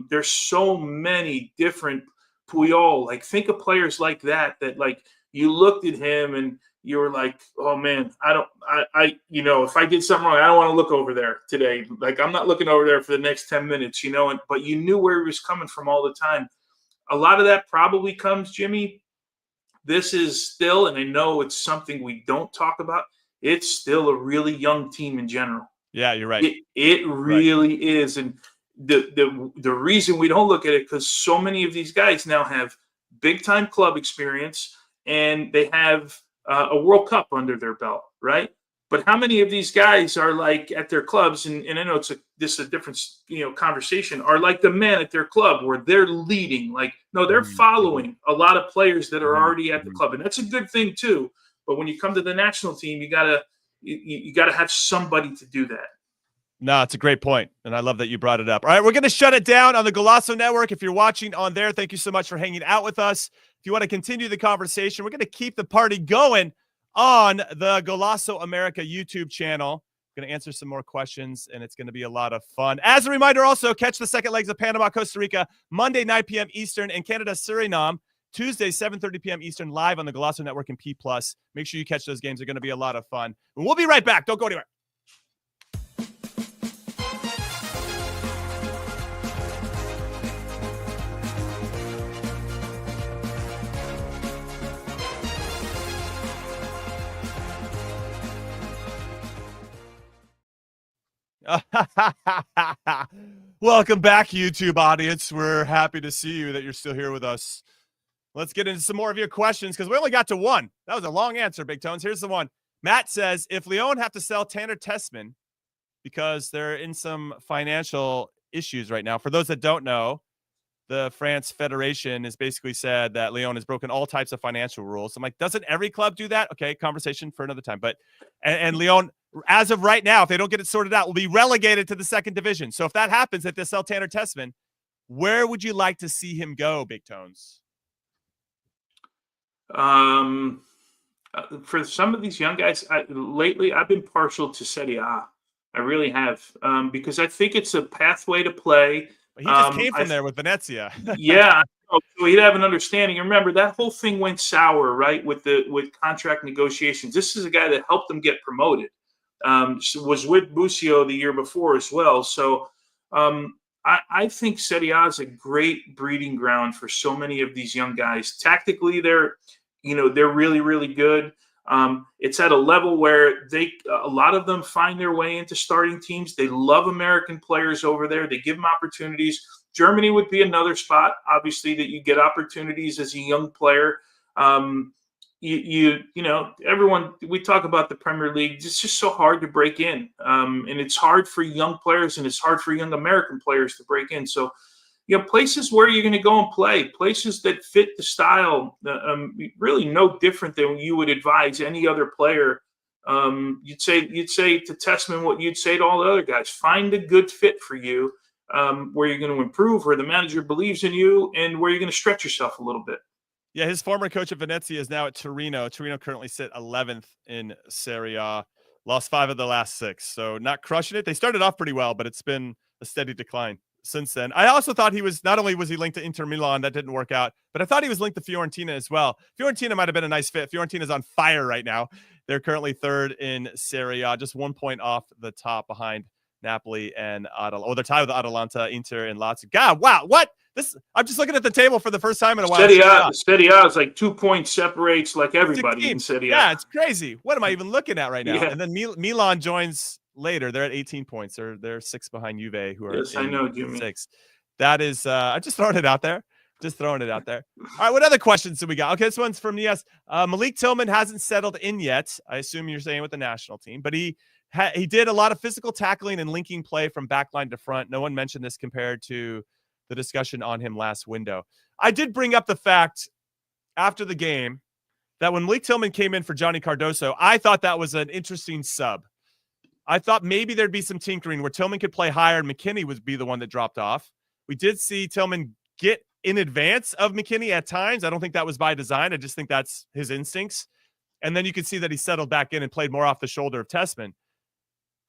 There's so many different Puyol, like think of players like that like you looked at him and you were like, oh man, if I did something wrong, I don't want to look over there today. Like I'm not looking over there for the next 10 minutes, but you knew where he was coming from all the time. A lot of that probably comes, Jimmy. This is still, and I know it's something we don't talk about, it's still a really young team in general. Yeah, you're right. It really is. And the reason we don't look at it, because so many of these guys now have big time club experience and they have a World Cup under their belt, right? But how many of these guys are like at their clubs, and I know this is a different conversation, are like the man at their club where they're leading, like no, they're following a lot of players that are already at the club, and that's a good thing too. But when you come to the national team, you gotta have somebody to do that. No, it's a great point, and I love that you brought it up. All right, we're going to shut it down on the Golazo Network. If you're watching on there, thank you so much for hanging out with us. If you want to continue the conversation, we're going to keep the party going on the Golazo America YouTube channel. We're going to answer some more questions, and it's going to be a lot of fun. As a reminder, also, catch the second legs of Panama, Costa Rica, Monday, 9 p.m. Eastern, and Canada, Suriname, Tuesday, 7:30 p.m. Eastern, live on the Golazo Network and P+. Make sure you catch those games. They're going to be a lot of fun. And we'll be right back. Don't go anywhere. Welcome back, YouTube audience. We're happy to see you, that you're still here with us. Let's get into some more of your questions, because we only got to one. That was a long answer, Big Tones. Here's the one. Matt says, if Lyon have to sell Tanner Tessmann because they're in some financial issues right now. For those that don't know, the France Federation has basically said that Lyon has broken all types of financial rules. I'm like, doesn't every club do that? Okay, conversation for another time. But and Lyon, as of right now, if they don't get it sorted out, will be relegated to the second division. So if that happens, if they sell Tanner Tessmann, where would you like to see him go, Big Tones? For some of these young guys, lately I've been partial to Serie A. I really have, because I think it's a pathway to play. He just came from there with Venezia. Yeah, so he'd have an understanding. Remember, that whole thing went sour, right, with contract negotiations. This is a guy that helped them get promoted. Was with Busio the year before as well. So I think Serie A is a great breeding ground for so many of these young guys. Tactically, they're really, really good. It's at a level where a lot of them find their way into starting teams. They love American players over there. They give them opportunities. Germany would be another spot, obviously, that you get opportunities as a young player. Everyone, we talk about the Premier League. It's just so hard to break in. And it's hard for young players, and it's hard for young American players to break in. So, places where you're going to go and play, places that fit the style, really no different than you would advise any other player. You'd say to Tessmann what you'd say to all the other guys: find a good fit for you, where you're going to improve, where the manager believes in you, and where you're going to stretch yourself a little bit. Yeah, his former coach at Venezia is now at Torino. Torino currently sit 11th in Serie A. Lost 5 of the last 6, so not crushing it. They started off pretty well, but it's been a steady decline since then. I also thought he was, not only was he linked to Inter Milan, that didn't work out, but I thought he was linked to Fiorentina as well. Fiorentina might have been a nice fit. Fiorentina's on fire right now. They're currently 3rd in Serie A, just 1 point off the top behind Napoli and Atalanta. Oh, they're tied with Atalanta, Inter, and Lazio. God, wow, what? I'm just looking at the table for the first time in a while. Serie A is like 2 points separates like everybody in Serie A. Yeah, it's crazy. What am I even looking at right now? Yeah. And then Milan joins later. They're at 18 points. They're 6 behind Juve, who are Yes, I know, Jimmy. 6. That is, I'm just throwing it out there. Just throwing it out there. All right, what other questions do we got? Okay, this one's from Nias. Malik Tillman hasn't settled in yet. I assume you're saying with the national team, but he did a lot of physical tackling and linking play from backline to front. No one mentioned this compared to the discussion on him last window. I did bring up the fact after the game that when Malik Tillman came in for Johnny Cardoso, I thought that was an interesting sub. I thought maybe there'd be some tinkering where Tillman could play higher and McKinney would be the one that dropped off. We did see Tillman get in advance of McKinney at times. I don't think that was by design. I just think that's his instincts. And then you could see that he settled back in and played more off the shoulder of Tessmann.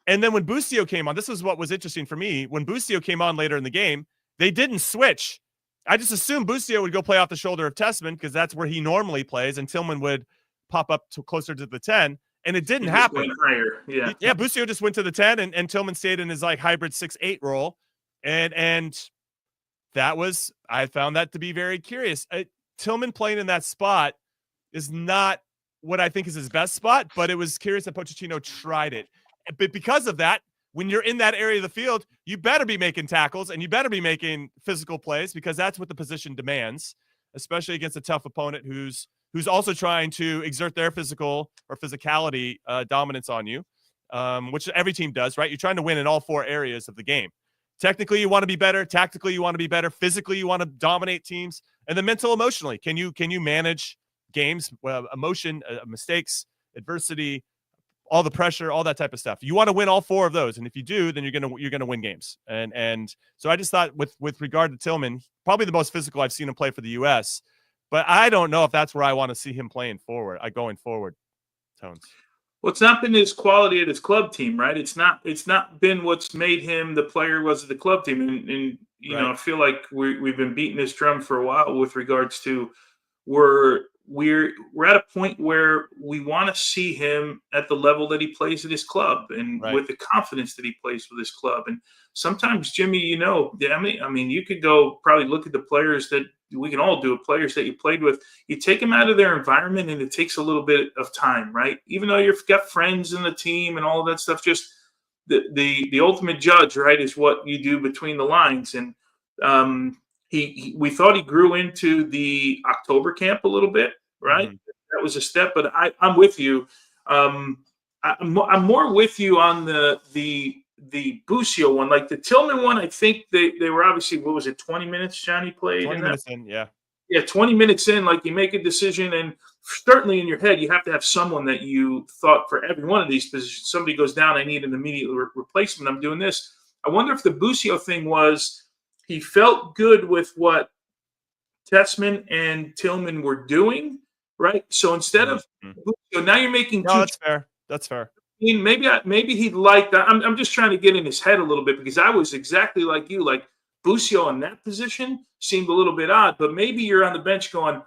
And then when Busio came on, this is what was interesting for me. When Busio came on later in the game, they didn't switch. I just assumed Busio would go play off the shoulder of Tessmann because that's where he normally plays, and Tillman would pop up to closer to the 10, and it didn't happen. Higher. Yeah, Busio just went to the 10, and Tillman stayed in his like hybrid 6-8 role, and that was, I found that to be very curious. Tillman playing in that spot is not what I think is his best spot, but it was curious that Pochettino tried it. But because of that, when you're in that area of the field, you better be making tackles and you better be making physical plays because that's what the position demands, especially against a tough opponent who's also trying to exert their physical or physicality dominance on you, which every team does, right? You're trying to win in all 4 areas of the game. Technically, you want to be better. Tactically, you want to be better. Physically, you want to dominate teams. And then mental, emotionally, can you manage games, emotion, mistakes, adversity, all the pressure, all that type of stuff. You want to win all 4 of those, and if you do, then you're gonna win games. And so I just thought with regard to Tillman, probably the most physical I've seen him play for the U.S., but I don't know if that's where I want to see him playing forward. Going forward, Tones. Well, it's not been his quality at his club team, right? It's not been what's made him the player was at the club team, and you know, I feel like we've been beating this drum for a while with regards to we're at a point where we want to see him at the level that he plays at his club and with the confidence that he plays with his club. And sometimes, Jimmy, you know, I mean, you could go probably look at the players that we can all do, players that you played with. You take them out of their environment and it takes a little bit of time, right? Even though you've got friends in the team and all of that stuff, just the ultimate judge, right, is what you do between the lines. And we thought he grew into the October camp a little bit, right? Mm-hmm. That was a step, but I'm with you. I'm more with you on the Busio one. Like the Tillman one, I think they were obviously, what was it, 20 minutes Johnny played? 20 minutes in, yeah. Yeah, 20 minutes in, like you make a decision, and certainly in your head, you have to have someone that you thought for every one of these positions. Somebody goes down, I need an immediate replacement. I'm doing this. I wonder if the Busio thing was he felt good with what Tessmann and Tillman were doing, right? So instead of Busio, now you're making two. That's fair. That's fair. I mean, maybe he'd like that. I'm just trying to get in his head a little bit because I was exactly like you. Like Busio in that position seemed a little bit odd, but maybe you're on the bench going,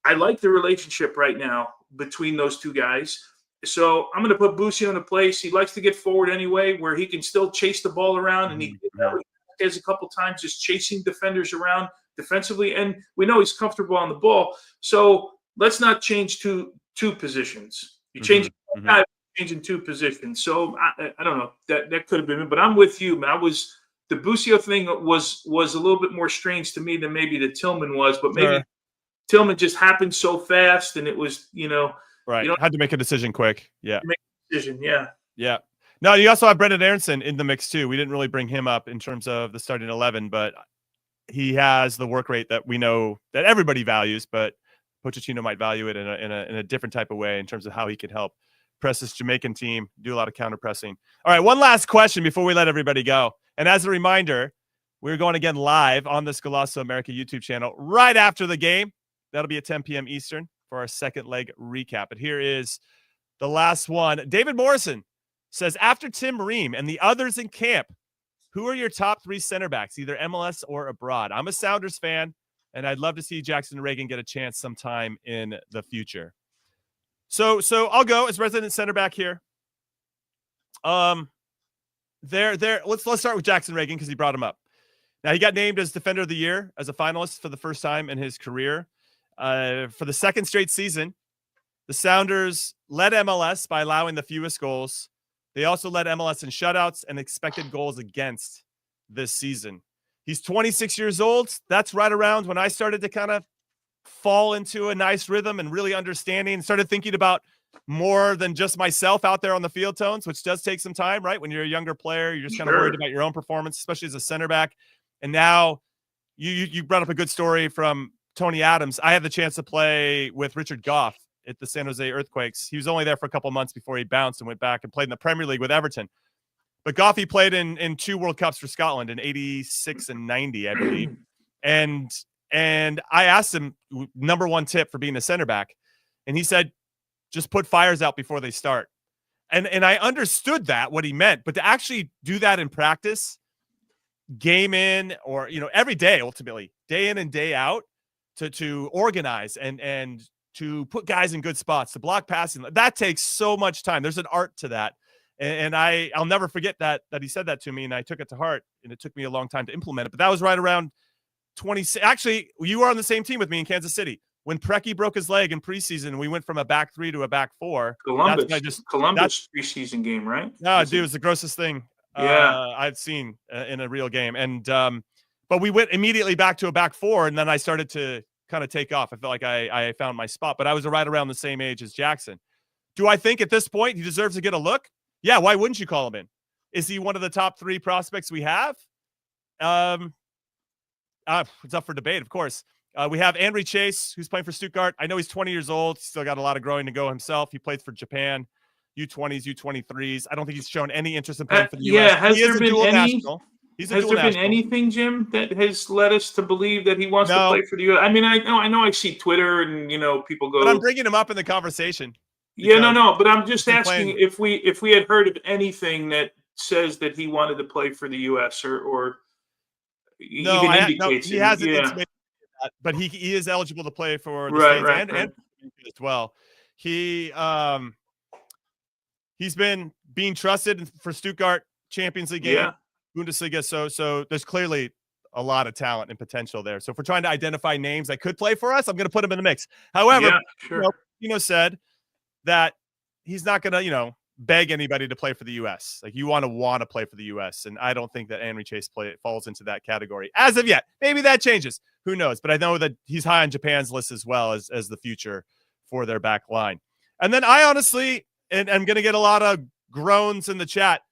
I like the relationship right now between those two guys. So I'm going to put Busio in a place. He likes to get forward anyway, where he can still chase the ball around, and he has a couple times just chasing defenders around defensively, and we know he's comfortable on the ball. So let's not change two positions. You change changing 2 positions. So I don't know. That could have been it, but I'm with you, man. The Busio thing was a little bit more strange to me than maybe the Tillman was, but maybe Tillman just happened so fast, and it was, right. You had to make a decision quick. Yeah. Make a decision. Yeah. Yeah. No, you also have Brendan Aronson in the mix too. We didn't really bring him up in terms of the starting 11, but he has the work rate that we know that everybody values, but Pochettino might value it in a different type of way in terms of how he can help press this Jamaican team, do a lot of counter pressing. All right, one last question before we let everybody go. And as a reminder, we're going again live on the Scolasso America YouTube channel right after the game. That'll be at 10 p.m. Eastern for our second leg recap. But here is the last one. David Morrison says, after Tim Ream and the others in camp, who are your top 3 center backs, either MLS or abroad? I'm a Sounders fan, and I'd love to see Jackson Reagan get a chance sometime in the future. So I'll go as resident center back here. Let's start with Jackson Reagan because he brought him up. Now, he got named as Defender of the Year as a finalist for the first time in his career. For the second straight season, the Sounders led MLS by allowing the fewest goals. They also led MLS in shutouts and expected goals against this season. He's 26 years old. That's right around when I started to kind of fall into a nice rhythm and really understanding and started thinking about more than just myself out there on the field, Tones, which does take some time, right? When you're a younger player, you're just kind of worried about your own performance, especially as a center back. And now you brought up a good story from Tony Adams. I had the chance to play with Richard Goff at the San Jose Earthquakes. He was only there for a couple months before he bounced and went back and played in the Premier League with Everton. But Goffy played in 2 World Cups for Scotland in 86 and 90, I believe. And I asked him number 1 tip for being a center back. And he said, just put fires out before they start. And I understood that, what he meant. But to actually do that in practice, game in or, every day, ultimately, day in and day out, to organize and to put guys in good spots, to block passing, that takes so much time. There's an art to that. And I'll never forget that he said that to me, and I took it to heart, and it took me a long time to implement it. But that was right around 20. Actually, you were on the same team with me in Kansas City. When Preki broke his leg in preseason, we went from a back 3 to a back 4. Columbus preseason game, right? No, dude, it was the grossest thing I've seen in a real game. And but we went immediately back to a back 4, and then I started to kind of take off. I felt like I found my spot, but I was right around the same age as Jackson. Do I think at this point he deserves to get a look? Yeah, why wouldn't you call him in? Is he one of the top 3 prospects we have? It's up for debate, of course. We have Henry Chase, who's playing for Stuttgart. I know he's 20 years old. He's still got a lot of growing to go himself. He played for Japan, U20s, U23s. I don't think he's shown any interest in playing for the U.S. Has there been national. Anything, Jim, that has led us to believe that he wants to play for the U.S.? I mean, I know I see Twitter and, people go. But I'm bringing him up in the conversation. Yeah, no. But I'm just asking if we had heard of anything that says that he wanted to play for the U.S. or even indicates he hasn't intimated that, but he is eligible to play for the States and as well. He's been being trusted for Stuttgart Champions League game, Bundesliga. So there's clearly a lot of talent and potential there. So if we're trying to identify names that could play for us, I'm going to put him in the mix. However, said that he's not going to, beg anybody to play for the U.S. Like, you want to play for the U.S. And I don't think that Henry Chase falls into that category as of yet. Maybe that changes. Who knows? But I know that he's high on Japan's list as well as the future for their back line. And then I honestly, and I'm going to get a lot of groans in the chat,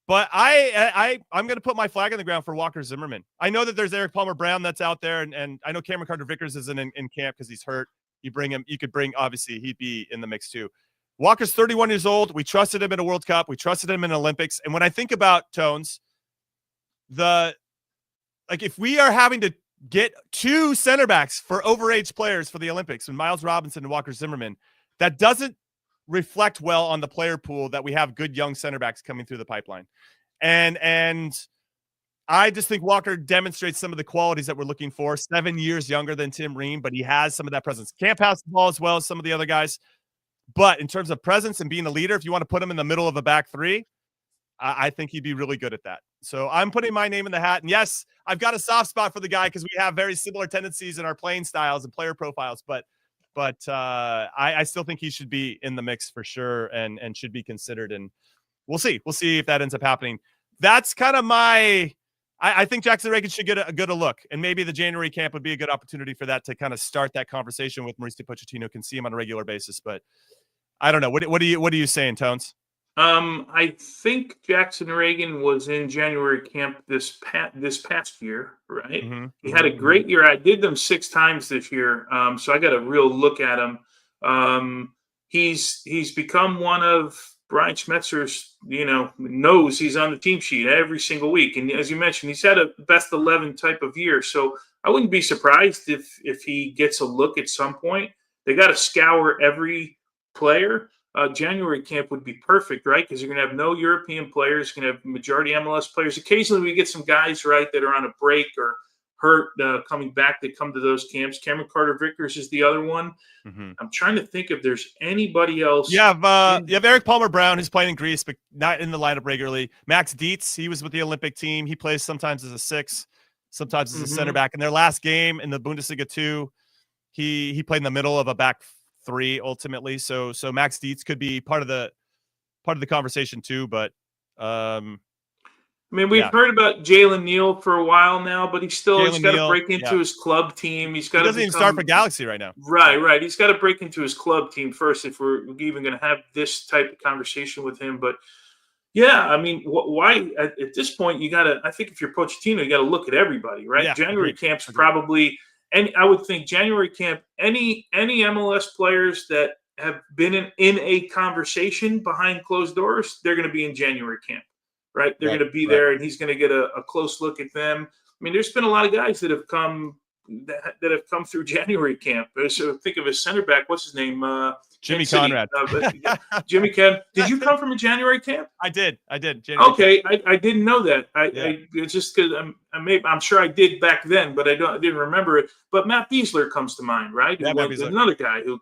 but I'm going to put my flag on the ground for Walker Zimmerman. I know that there's Eric Palmer-Brown that's out there, and I know Cameron Carter-Vickers isn't in camp because he's hurt. You bring him, you could bring, obviously, he'd be in the mix too. Walker's 31 years old. We trusted him in a World Cup. We trusted him in Olympics. And when I think about Tones, if we are having to get 2 center backs for overage players for the Olympics, and Miles Robinson and Walker Zimmerman, that doesn't reflect well on the player pool that we have good young center backs coming through the pipeline. And I just think Walker demonstrates some of the qualities that we're looking for. 7 years younger than Tim Ream, but he has some of that presence. Can't pass the ball as well as some of the other guys. But in terms of presence and being a leader, if you want to put him in the middle of a back 3, I think he'd be really good at that. So I'm putting my name in the hat. And yes, I've got a soft spot for the guy because we have very similar tendencies in our playing styles and player profiles. But I still think he should be in the mix for sure and should be considered. And we'll see. We'll see if that ends up happening. That's kind of my – I think Jackson Reagan should get a good look. And maybe the January camp would be a good opportunity for that to kind of start that conversation with Mauricio Pochettino. Can see him on a regular basis. But I don't know. What are you saying, Tones? I think Jackson Reagan was in January camp this past year, right? Mm-hmm. He had a great year. I did them 6 times this year, so I got a real look at him. He's become one of Brian Schmetzer's, knows he's on the team sheet every single week. And as you mentioned, he's had a best 11 type of year. So I wouldn't be surprised if he gets a look at some point. They got to scour every player. January camp would be perfect, right? Because you're going to have no European players. You're going to have majority MLS players. Occasionally we get some guys, right, that are on a break or hurt coming back that come to those camps. Cameron Carter-Vickers is the other one. Mm-hmm. I'm trying to think if there's anybody else. You have Eric Palmer-Brown, who's playing in Greece, but not in the lineup regularly. Max Dietz, he was with the Olympic team. He plays sometimes as a 6, sometimes as a center back. In their last game in the Bundesliga 2, he played in the middle of a back 3 ultimately. So Max Dietz could be part of the conversation too. But I mean, we've heard about Jalen Neal for a while now, but he's got to break into his club team. He doesn't even start for Galaxy right now. Right. He's got to break into his club team first if we're even going to have this type of conversation with him. But yeah, I mean, why at this point I think if you're Pochettino, you got to look at everybody, right? Yeah, January camp's probably, and I would think January camp, any MLS players that have been in a conversation behind closed doors, they're going to be in January camp. Right, they're going to be there, and he's going to get a close look at them. I mean, there's been a lot of guys that have come through January camp. So think of his center back. What's his name? Jimmy Conrad. Jimmy Ken. Did you come from a January camp? I did. Okay, I didn't know that. It's just because I'm sure I did back then, but I didn't remember it. But Matt Beasler comes to mind, right? Yeah, another guy who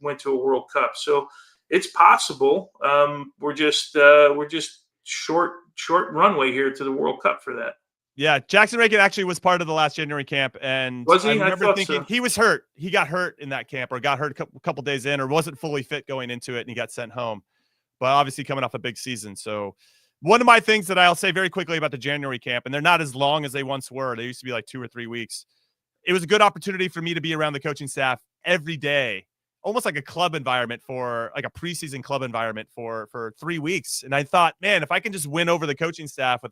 went to a World Cup. So it's possible. We're just short runway here to the World Cup for that. Yeah, Jackson Reagan actually was part of the last January camp, and was he? I remember thinking he was hurt. He got hurt in that camp, or got hurt a couple days in, or wasn't fully fit going into it, and he got sent home. But obviously coming off a big season. So one of my things that I'll say very quickly about the January camp, and they're not as long as they once were. They used to be like 2 or 3 weeks. It was a good opportunity for me to be around the coaching staff every day, almost like a club environment like a preseason club environment for 3 weeks. And I thought, man, if I can just win over the coaching staff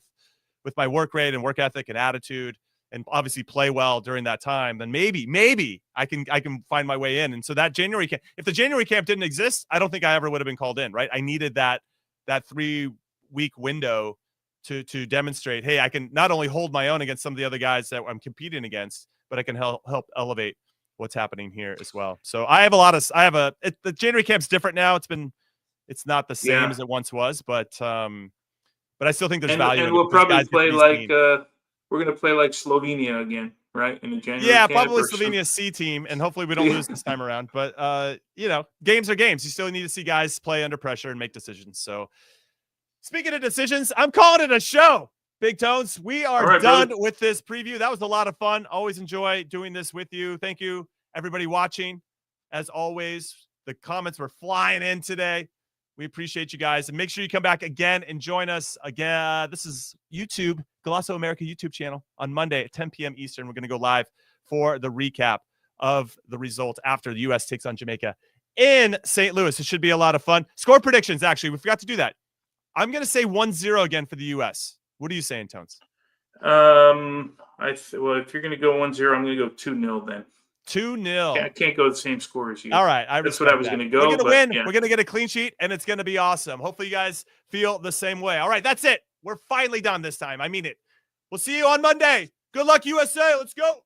with my work rate and work ethic and attitude, and obviously play well during that time, then maybe I can find my way in. And so that January camp, if the January camp didn't exist, I don't think I ever would have been called in, right? I needed that 3-week window to demonstrate, hey, I can not only hold my own against some of the other guys that I'm competing against, but I can help elevate what's happening here as well. So the January camp's different now. It's not the same as it once was, but I still think there's value. And we'll probably play we're going to play like Slovenia again, right? In the January camp, probably Slovenia's C team, and hopefully we don't lose this time around. But games are games. You still need to see guys play under pressure and make decisions. So speaking of decisions, I'm calling it a show. Big Tones, we are done with this preview. That was a lot of fun. Always enjoy doing this with you. Thank you, everybody watching. As always, the comments were flying in today. We appreciate you guys. And make sure you come back again and join us again. This is YouTube, Golasso America YouTube channel on Monday at 10 p.m. Eastern. We're going to go live for the recap of the result after the U.S. takes on Jamaica in St. Louis. It should be a lot of fun. Score predictions, actually. We forgot to do that. I'm going to say 1-0 again for the U.S. What are you saying, Tones? Well, if you're going to go 1-0, I'm going to go 2-0 then. 2-0. I can't go the same score as you. All right. That's what I was going to go. We're going to win. Yeah. We're going to get a clean sheet, and it's going to be awesome. Hopefully you guys feel the same way. All right. That's it. We're finally done this time. I mean it. We'll see you on Monday. Good luck, USA. Let's go.